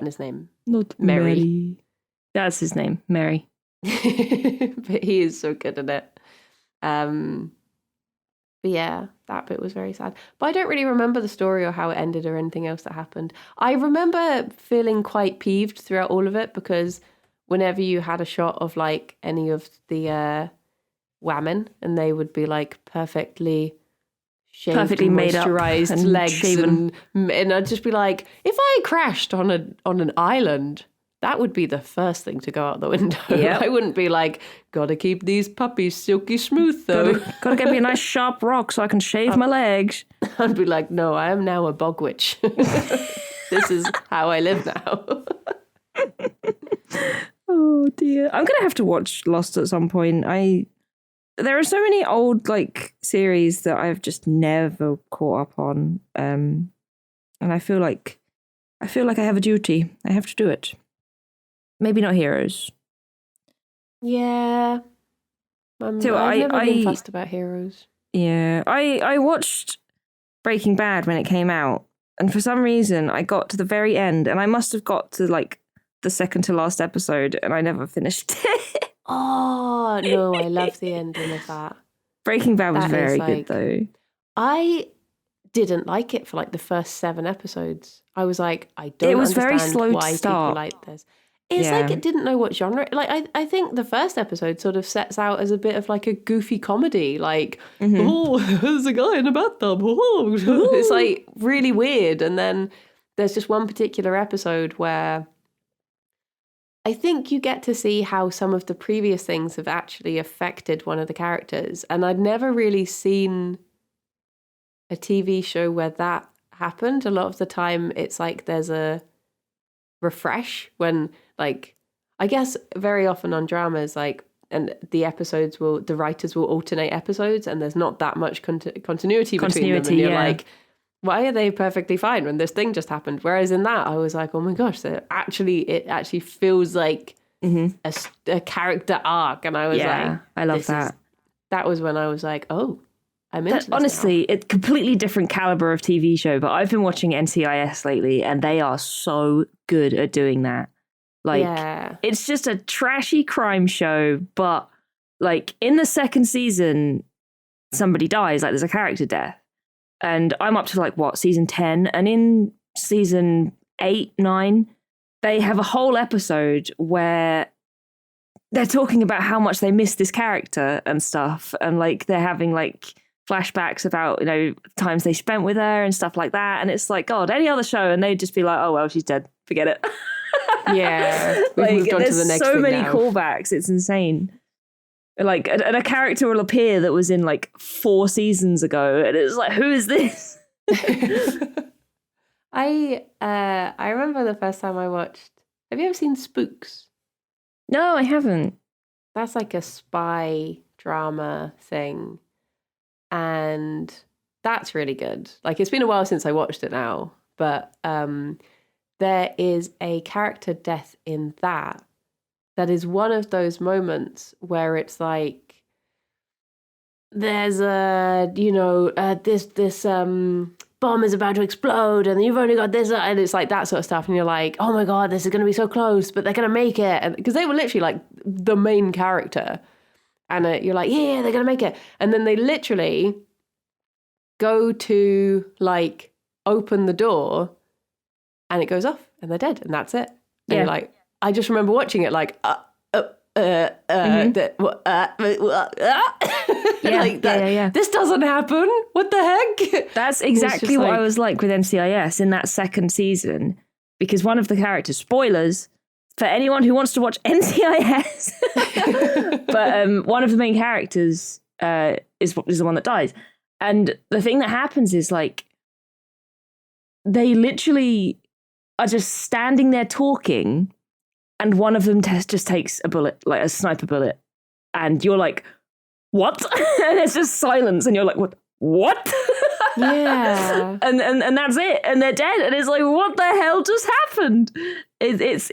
Speaker 1: his name.
Speaker 2: Not Mary. That's his name, Mary.
Speaker 1: But he is so good in it. But yeah, that bit was very sad. But I don't really remember the story or how it ended or anything else that happened. I remember feeling quite peeved throughout all of it because whenever you had a shot of like any of the women, and they would be like perfectly shaved,
Speaker 2: perfectly made up
Speaker 1: moisturized
Speaker 2: and
Speaker 1: legs,
Speaker 2: shaven.
Speaker 1: and I'd just be like, if I crashed on an island, that would be the first thing to go out the window.
Speaker 2: Yep.
Speaker 1: I wouldn't be like, gotta keep these puppies silky smooth though.
Speaker 2: Gotta get me a nice sharp rock so I can shave my legs.
Speaker 1: I'd be like, no, I am now a bog witch. This is how I live now.
Speaker 2: Oh dear. I'm gonna have to watch Lost at some point. There are so many old like series that I've just never caught up on. And I feel like I have a duty. I have to do it. Maybe not Heroes.
Speaker 1: Yeah. I've never been fussed about Heroes.
Speaker 2: Yeah. I watched Breaking Bad when it came out, and for some reason I got to the very end, and I must have got to like the second to last episode, and I never finished it.
Speaker 1: Oh, no, I love the ending of that.
Speaker 2: Breaking Bad was
Speaker 1: That
Speaker 2: very
Speaker 1: is,
Speaker 2: good
Speaker 1: like,
Speaker 2: though.
Speaker 1: I didn't like it for like the first 7 episodes. I was like, I don't
Speaker 2: It was
Speaker 1: understand
Speaker 2: very slow to
Speaker 1: why
Speaker 2: start.
Speaker 1: people like this. It's
Speaker 2: Yeah.
Speaker 1: like it didn't know what genre. Like I think the first episode sort of sets out as a bit of like a goofy comedy. Like, oh, there's a guy in a bathtub. Oh. It's like really weird. And then there's just one particular episode where I think you get to see how some of the previous things have actually affected one of the characters. And I'd never really seen a TV show where that happened. A lot of the time it's like there's a refresh when, like, I guess very often on dramas, like, and the writers will alternate episodes and there's not that much continuity between them. And you're like, why are they perfectly fine when this thing just happened? Whereas in that, I was like, oh my gosh, it actually feels like a character arc. And I was like,
Speaker 2: I love that.
Speaker 1: That was when I was like, oh, I'm into this
Speaker 2: honestly,
Speaker 1: now.
Speaker 2: it's completely different caliber of TV show, but I've been watching NCIS lately and they are so good at doing that. Like, it's just a trashy crime show, but like in the second season, somebody dies, like there's a character death. And I'm up to like, season 10? And in season 8, 9, they have a whole episode where they're talking about how much they miss this character and stuff. And like, they're having like flashbacks about, times they spent with her and stuff like that. And it's like, God, any other show. And they'd just be like, oh, well, she's dead. Forget it.
Speaker 1: Yeah. We've moved on to the next
Speaker 2: so
Speaker 1: thing
Speaker 2: many
Speaker 1: now.
Speaker 2: callbacks. It's insane. Like, and a character will appear that was in like 4 seasons ago, and it's like, who is this?
Speaker 1: I remember the first time I watched. Have you ever seen Spooks?
Speaker 2: No, I haven't.
Speaker 1: That's like a spy drama thing, and that's really good. Like, it's been a while since I watched it now, but there is a character death in that is one of those moments where it's like there's this bomb is about to explode and you've only got this, and it's like that sort of stuff, and you're like, oh my God, this is going to be so close, but they're going to make it, and because they were literally like the main character, and you're like, yeah, they're going to make it, and then they literally go to like open the door and it goes off and they're dead, and that's it. And you're like, I just remember watching it like, this doesn't happen. What the heck?
Speaker 2: That's exactly what I was like with NCIS in that second season, because one of the characters, spoilers for anyone who wants to watch NCIS, but one of the main characters is the one that dies. And the thing that happens is like, they literally are just standing there talking, and one of them just takes a bullet, like a sniper bullet. And you're like, what? And it's just silence. And you're like, what?
Speaker 1: Yeah.
Speaker 2: and that's it. And they're dead. And it's like, what the hell just happened? It's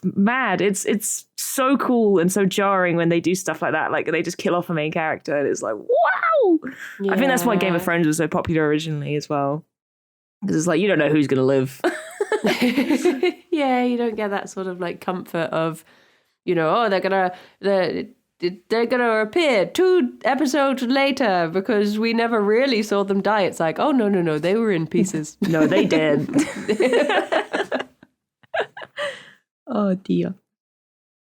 Speaker 2: mad. It's so cool and so jarring when they do stuff like that. Like, they just kill off a main character. And it's like, wow. Yeah. I think that's why Game of Thrones was so popular originally as well. Because it's like, you don't know who's going to live.
Speaker 1: Yeah, you don't get that sort of like comfort of, they're gonna appear 2 episodes later because we never really saw them die. It's like, oh no, they were in pieces.
Speaker 2: No, they did. Oh dear.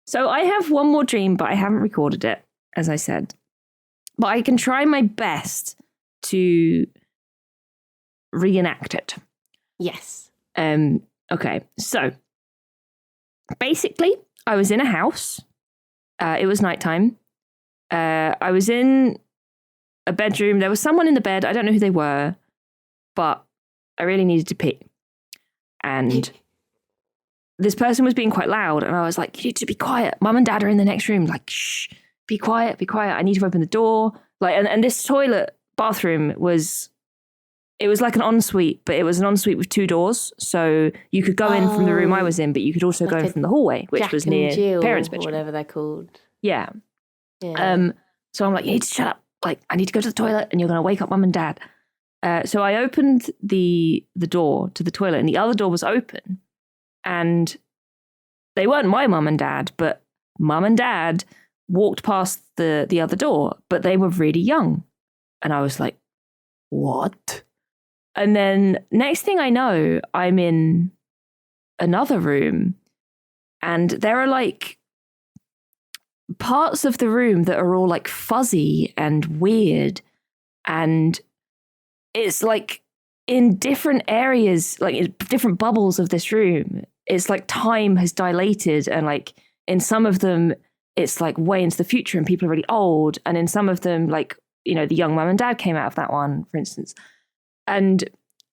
Speaker 2: So I have one more dream, but I haven't recorded it, as I said. But I can try my best to reenact it.
Speaker 1: Yes.
Speaker 2: Okay, so basically, I was in a house. It was nighttime. I was in a bedroom. There was someone in the bed. I don't know who they were, but I really needed to pee. And this person was being quite loud. And I was like, you need to be quiet. Mum and Dad are in the next room. Like, shh, be quiet, be quiet. I need to open the door. Like, and this bathroom was, it was like an ensuite, but it was an ensuite with 2 doors. So you could go in from the room I was in, but you could also
Speaker 1: like
Speaker 2: go in from the hallway, which
Speaker 1: Jack
Speaker 2: was
Speaker 1: and
Speaker 2: near
Speaker 1: Jill,
Speaker 2: parents' bedroom.
Speaker 1: whatever they're called.
Speaker 2: Yeah.
Speaker 1: Yeah.
Speaker 2: So I'm like, you need to shut up. Like, I need to go to the toilet and you're going to wake up Mum and Dad. So I opened the door to the toilet and the other door was open. And they weren't my mum and dad, but Mum and Dad walked past the other door, but they were really young. And I was like, what? And then next thing I know, I'm in another room and there are like parts of the room that are all like fuzzy and weird. And it's like in different areas, like in different bubbles of this room, it's like time has dilated. And like in some of them, it's like way into the future and people are really old. And in some of them, like, you know, the young mum and dad came out of that one, for instance. And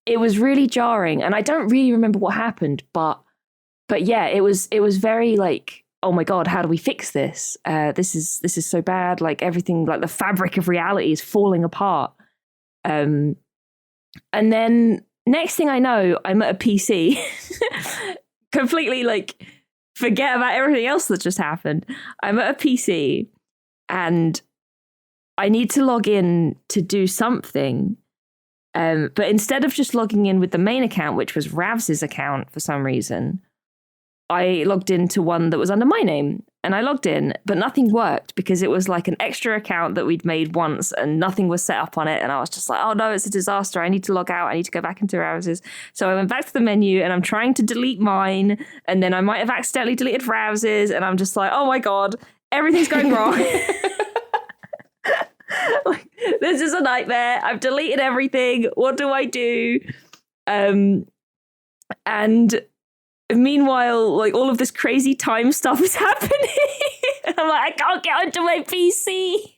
Speaker 2: it was really jarring. And I don't really remember what happened, but yeah, it was very like, oh my God, how do we fix this? This is so bad. Like everything, like the fabric of reality is falling apart. And then next thing I know, I'm at a PC, completely like forget about everything else that just happened. I'm at a PC and I need to log in to do something. But instead of just logging in with the main account, which was Ravs's account for some reason, I logged into one that was under my name and I logged in, but nothing worked because it was like an extra account that we'd made once and nothing was set up on it. And I was just like, oh no, it's a disaster. I need to log out. I need to go back into Ravs's. So I went back to the menu and I'm trying to delete mine. And then I might have accidentally deleted Ravs's. And I'm just like, oh my God, everything's going wrong. Like, this is a nightmare. I've deleted everything. What do I do? And meanwhile, like all of this crazy time stuff is happening. And I'm like, I can't get onto my PC.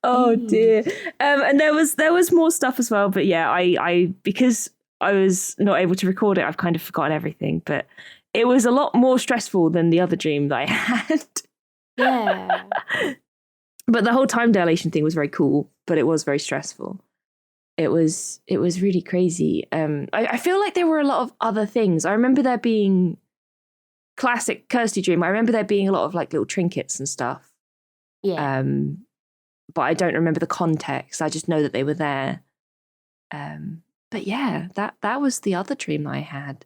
Speaker 2: Oh dear. And there was more stuff as well. But yeah, I because I was not able to record it, I've kind of forgotten everything. But it was a lot more stressful than the other dream that I had.
Speaker 1: Yeah.
Speaker 2: But the whole time dilation thing was very cool, but it was very stressful. It was really crazy. I feel like there were a lot of other things. I remember there being classic Kirsty dream. I remember there being a lot of like little trinkets and stuff.
Speaker 1: Yeah.
Speaker 2: But I don't remember the context. I just know that they were there. But yeah, that was the other dream that I had.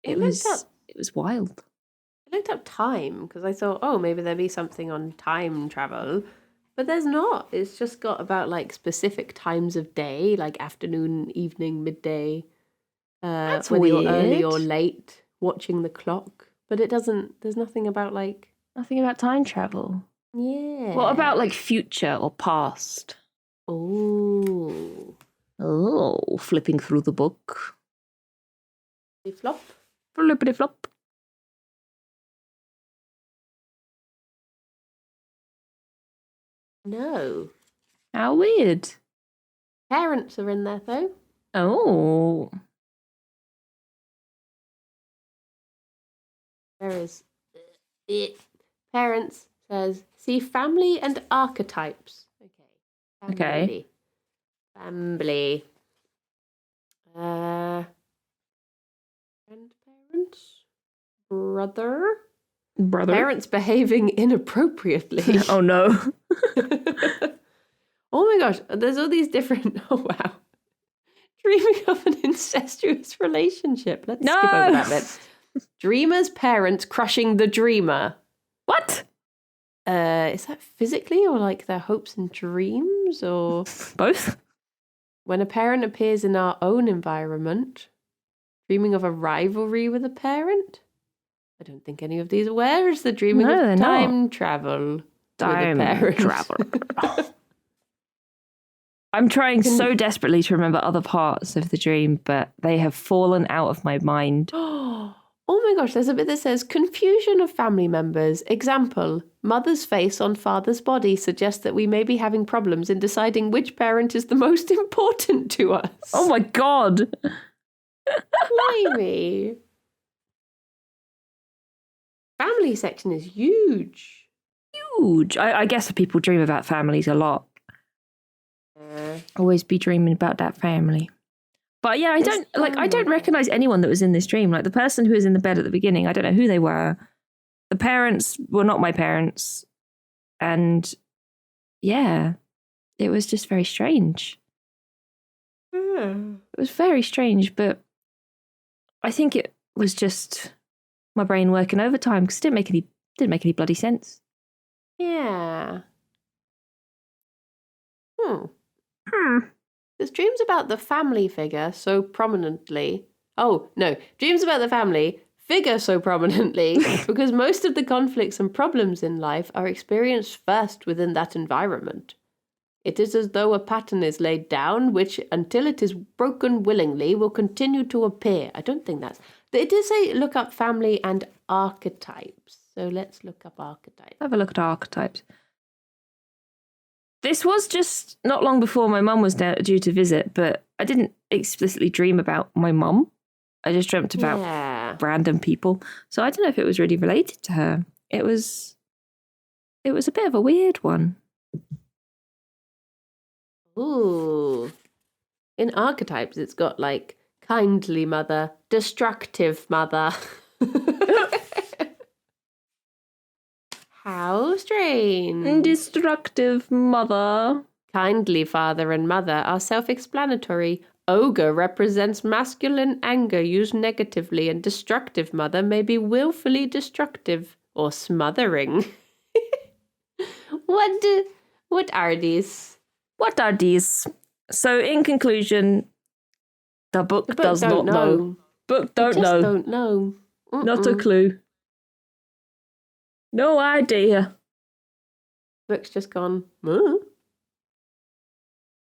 Speaker 2: It was wild.
Speaker 1: I looked up time because I thought, oh, maybe there'd be something on time travel. But there's not. It's just got about like specific times of day, like afternoon, evening, midday.
Speaker 2: That's
Speaker 1: whether
Speaker 2: weird.
Speaker 1: you're early or late, watching the clock. But it doesn't, there's nothing about like...
Speaker 2: Nothing about time travel.
Speaker 1: Yeah.
Speaker 2: What about like future or past?
Speaker 1: Oh,
Speaker 2: Flipping through the book.
Speaker 1: they flop.
Speaker 2: Flippity flop.
Speaker 1: No.
Speaker 2: How weird.
Speaker 1: Parents are in there though.
Speaker 2: Oh.
Speaker 1: There is it. Parents says, see family and archetypes. Okay. Family. Grandparents. Brother. Parents behaving inappropriately.
Speaker 2: Oh no.
Speaker 1: Oh my gosh, there's all these different... Oh wow. Dreaming of an incestuous relationship. Let's skip over that bit. Dreamer's parents crushing the dreamer.
Speaker 2: What?
Speaker 1: Is that physically or like their hopes and dreams or...
Speaker 2: Both?
Speaker 1: When a parent appears in our own environment, dreaming of a rivalry with a parent? I don't think any of these are. Where is the dreaming of time travel?
Speaker 2: Time
Speaker 1: with a parent?
Speaker 2: travel. I'm trying so desperately to remember other parts of the dream, but they have fallen out of my mind.
Speaker 1: Oh my gosh, there's a bit that says confusion of family members. Example, mother's face on father's body suggests that we may be having problems in deciding which parent is the most important to us.
Speaker 2: Oh my God.
Speaker 1: Blimey. Family section is huge.
Speaker 2: Huge. I guess people dream about families a lot. Always be dreaming about that family. But yeah, I don't recognize anyone that was in this dream. Like the person who was in the bed at the beginning, I don't know who they were. The parents were not my parents. And yeah, it was just very strange. It was very strange, but I think it was just my brain working overtime because it didn't make any bloody sense.
Speaker 1: Yeah. There's dreams about the family figure so prominently. Oh, no. Dreams about the family figure so prominently because most of the conflicts and problems in life are experienced first within that environment. It is as though a pattern is laid down, which, until it is broken willingly, will continue to appear. I don't think that's... It did say look up family and archetypes. So let's look up archetypes.
Speaker 2: Have a look at archetypes. This was just not long before my mum was due to visit, but I didn't explicitly dream about my mum. I just dreamt about random people. So I don't know if it was really related to her. It was a bit of a weird one.
Speaker 1: Ooh. In archetypes, it's got like kindly mother, destructive mother. How strange.
Speaker 2: Destructive mother.
Speaker 1: Kindly father and mother are self-explanatory. Ogre represents masculine anger used negatively, and destructive mother may be willfully destructive or smothering. What are these?
Speaker 2: What are these? So, in conclusion, the book does not know. Book don't know.
Speaker 1: Don't know.
Speaker 2: Not a clue. No idea.
Speaker 1: Book's just gone.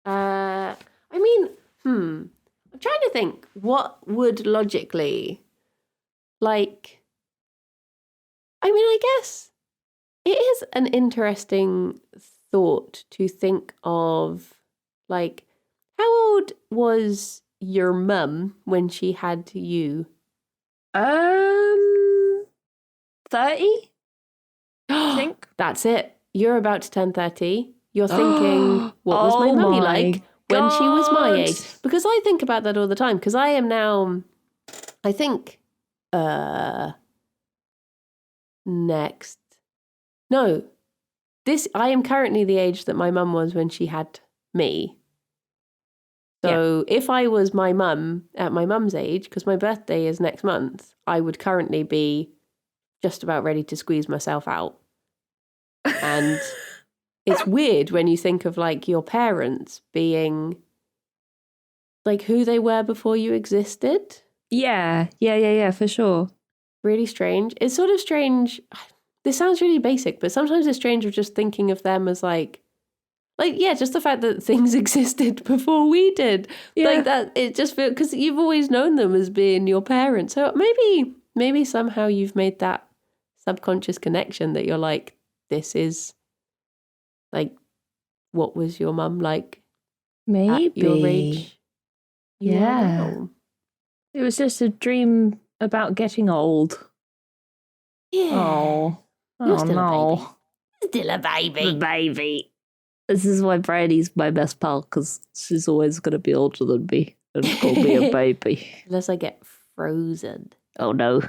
Speaker 1: I mean, I'm trying to think what would logically, like, I mean, I guess it is an interesting thought to think of, like, how old was your mum when she had you?
Speaker 2: 30? I think.
Speaker 1: That's it. You're about to turn 30. You're thinking, what was my mummy like when she was my age? Because I think about that all the time. Because I am now, I think, next. No. I am currently the age that my mum was when she had me. So if I was my mum at my mum's age, because my birthday is next month, I would currently be just about ready to squeeze myself out. And it's weird when you think of like your parents being like who they were before you existed.
Speaker 2: Yeah, for sure.
Speaker 1: Really strange. It's sort of strange. This sounds really basic, but sometimes it's strange of just thinking of them as like, yeah, just the fact that things existed before we did. Yeah. Like that, it just feels, because you've always known them as being your parents. So maybe somehow you've made that subconscious connection that you're like, this is like, what was your mum like?
Speaker 2: Maybe.
Speaker 1: At your age?
Speaker 2: Yeah. It was just a dream about getting old.
Speaker 1: Yeah.
Speaker 2: Oh,
Speaker 1: You're still
Speaker 2: no.
Speaker 1: a baby. Still a baby.
Speaker 2: The baby. This is why Bridie's my best pal, because she's always going to be older than me and call me a baby.
Speaker 1: Unless I get frozen.
Speaker 2: Oh, no.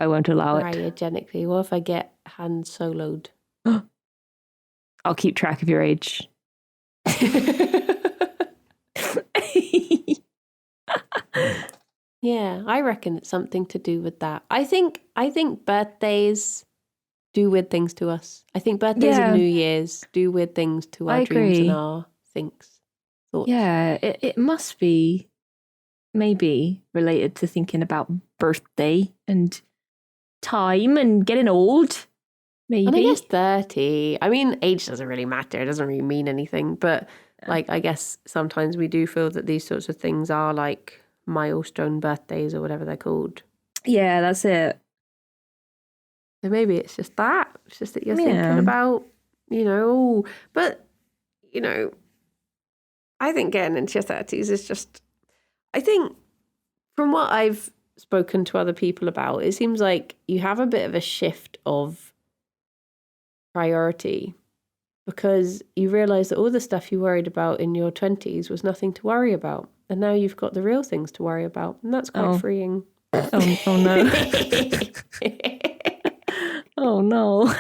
Speaker 2: I won't allow it.
Speaker 1: Cryogenically. What if I get Han Solo'd?
Speaker 2: I'll keep track of your age.
Speaker 1: Yeah, I reckon it's something to do with that. I think birthdays do weird things to us. I think birthdays and New Year's do weird things to our dreams and our thoughts.
Speaker 2: Yeah, it must be maybe related to thinking about birthday and time and getting old. Maybe.
Speaker 1: And I guess 30. I mean, age doesn't really matter. It doesn't really mean anything. But like, I guess sometimes we do feel that these sorts of things are like milestone birthdays or whatever they're called.
Speaker 2: Yeah, that's it.
Speaker 1: So maybe it's just that. It's just that you're
Speaker 2: Yeah.
Speaker 1: thinking about, but, I think getting into your 30s is just, I think from what I've spoken to other people about, it seems like you have a bit of a shift of priority because you realize that all the stuff you worried about in your 20s was nothing to worry about. And now you've got the real things to worry about. And that's quite freeing.
Speaker 2: Oh no. Oh no.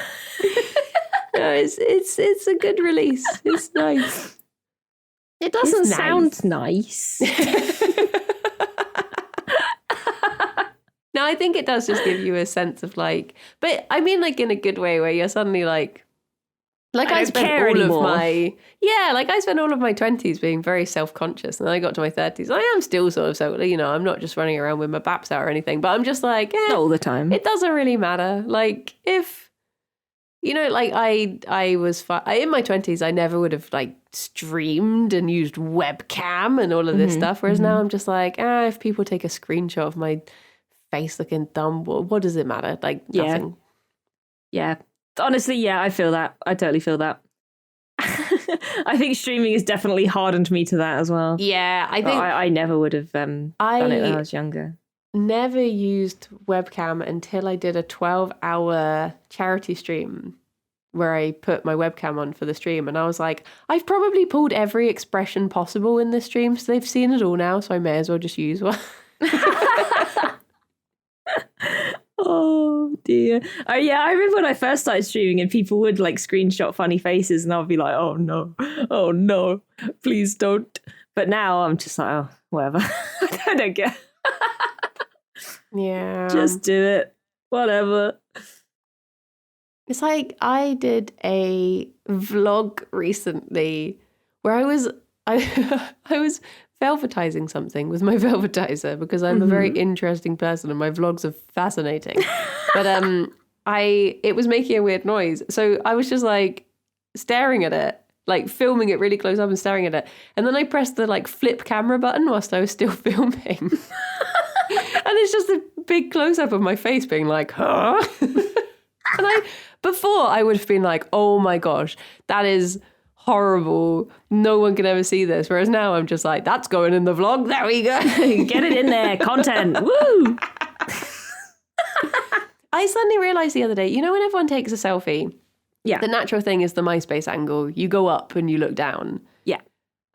Speaker 1: No, it's a good release. It's nice.
Speaker 2: It doesn't
Speaker 1: It's
Speaker 2: sound nice.
Speaker 1: No, I think it does just give you a sense of like, but I mean like in a good way where you're suddenly like I spent all of my, I spent all of my 20s being very self-conscious, and then I got to my 30s. I am still sort of I'm not just running around with my baps out or anything, but I'm just like,
Speaker 2: not all the time.
Speaker 1: It doesn't really matter. Like if, I was in my 20s, I never would have like streamed and used webcam and all of this stuff. Whereas now I'm just like, if people take a screenshot of my face looking dumb, what does it matter? Like nothing.
Speaker 2: Yeah. Honestly, yeah, I feel that. I totally feel that. I think streaming has definitely hardened me to that as well.
Speaker 1: Yeah, I think
Speaker 2: I never would have done it when I was younger.
Speaker 1: Never used webcam until I did a 12-hour charity stream where I put my webcam on for the stream, and I was like, I've probably pulled every expression possible in this stream, so they've seen it all now, so I may as well just use one.
Speaker 2: Oh dear. Oh yeah, I remember when I first started streaming and people would like screenshot funny faces and I'll be like, oh no, please don't. But now I'm just like, oh, whatever. I don't care.
Speaker 1: Yeah.
Speaker 2: Just do it. Whatever.
Speaker 1: It's like I did a vlog recently where I was velvetizing something with my velvetizer because I'm a very interesting person and my vlogs are fascinating. But it was making a weird noise. So I was just like staring at it, like filming it really close up and staring at it. And then I pressed the like flip camera button whilst I was still filming. And it's just a big close up of my face being like, huh? And before I would have been like, oh my gosh, that is horrible. No one can ever see this. Whereas now I'm just like, that's going in the vlog. There we go.
Speaker 2: Get it in there. Content. Woo!
Speaker 1: I suddenly realized the other day, when everyone takes a selfie,
Speaker 2: yeah,
Speaker 1: the natural thing is the MySpace angle. You go up and you look down.
Speaker 2: Yeah.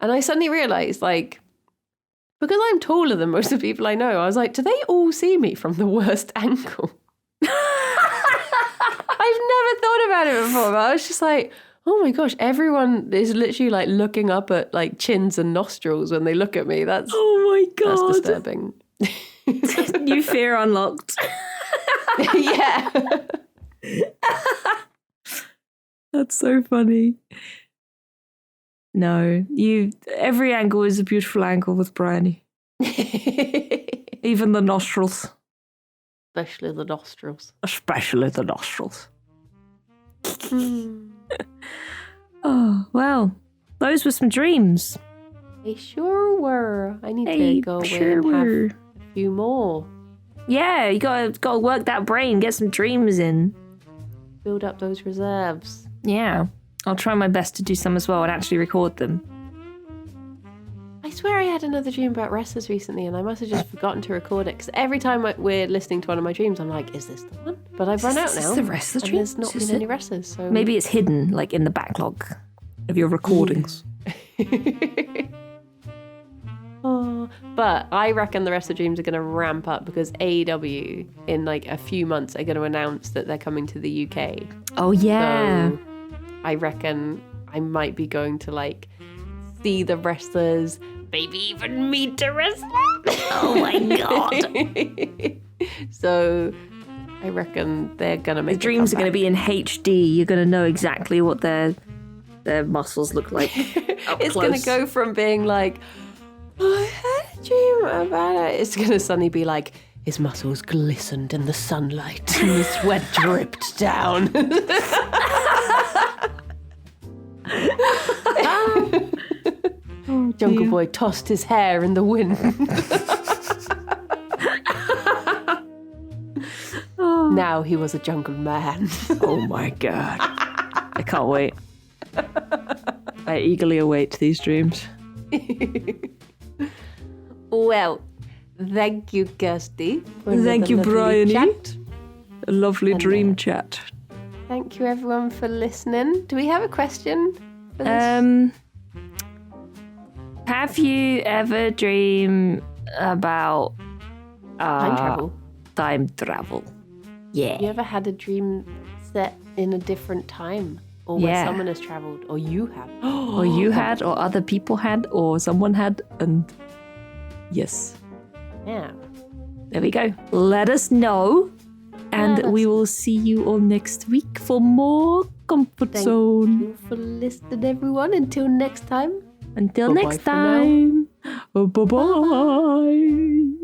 Speaker 1: And I suddenly realized, like, because I'm taller than most of the people I know, I was like, do they all see me from the worst angle? I've never thought about it before, but I was just like, oh my gosh, everyone is literally like looking up at like chins and nostrils when they look at me. That's
Speaker 2: oh my god,
Speaker 1: that's disturbing.
Speaker 2: New fear unlocked.
Speaker 1: Yeah.
Speaker 2: That's so funny. No, every angle is a beautiful angle with Bryony. Even the nostrils.
Speaker 1: Especially the nostrils.
Speaker 2: Especially the nostrils. Oh, well, those were some dreams.
Speaker 1: They sure were. I need to go away and have a few more.
Speaker 2: Yeah, you gotta work that brain, get some dreams in.
Speaker 1: Build up those reserves.
Speaker 2: Yeah. I'll try my best to do some as well and actually record them.
Speaker 1: I swear I had another dream about wrestlers recently and I must have just forgotten to record it because every time we're listening to one of my dreams, I'm like, is this the one? But I've run out now.
Speaker 2: Is this the wrestler dream?
Speaker 1: There's not been any wrestlers. So
Speaker 2: maybe it's hidden, like in the backlog of your recordings.
Speaker 1: Oh, but I reckon the rest of the dreams are going to ramp up because AEW in like a few months are going to announce that they're coming to the UK.
Speaker 2: Oh yeah.
Speaker 1: So I reckon I might be going to like see the wrestlers, maybe even meet a wrestler.
Speaker 2: Oh my god.
Speaker 1: So I reckon they're going to make
Speaker 2: the dreams are going to be in HD. You're going to know exactly what their muscles look like.
Speaker 1: It's going to go from being like, I had a dream about it. It's going to suddenly be like, his muscles glistened in the sunlight and the sweat dripped down. Jungle Boy tossed his hair in the wind. now he was a jungle man.
Speaker 2: Oh my god. I can't wait. I eagerly await these dreams.
Speaker 1: Well, thank you, Kirsty. For
Speaker 2: Thank you,
Speaker 1: another lovely
Speaker 2: Bryony.
Speaker 1: chat.
Speaker 2: A lovely
Speaker 1: And,
Speaker 2: dream chat.
Speaker 1: Thank you, everyone, for listening. Do we have a question for this?
Speaker 2: Have you ever dreamed about
Speaker 1: Time travel.
Speaker 2: Time travel. Yeah.
Speaker 1: You ever had a dream set in a different time? Or where
Speaker 2: Yeah.
Speaker 1: someone has travelled? Or you have?
Speaker 2: Or you had, or other people had, or someone had, and yes.
Speaker 1: Yeah.
Speaker 2: There we go. Let us know. And
Speaker 1: Let us
Speaker 2: we will see you all next week for more Comfort
Speaker 1: Thank
Speaker 2: Zone.
Speaker 1: you for listening, everyone. Until next time.
Speaker 2: Until
Speaker 1: Bye-bye
Speaker 2: next
Speaker 1: for now.
Speaker 2: time. Bye-bye.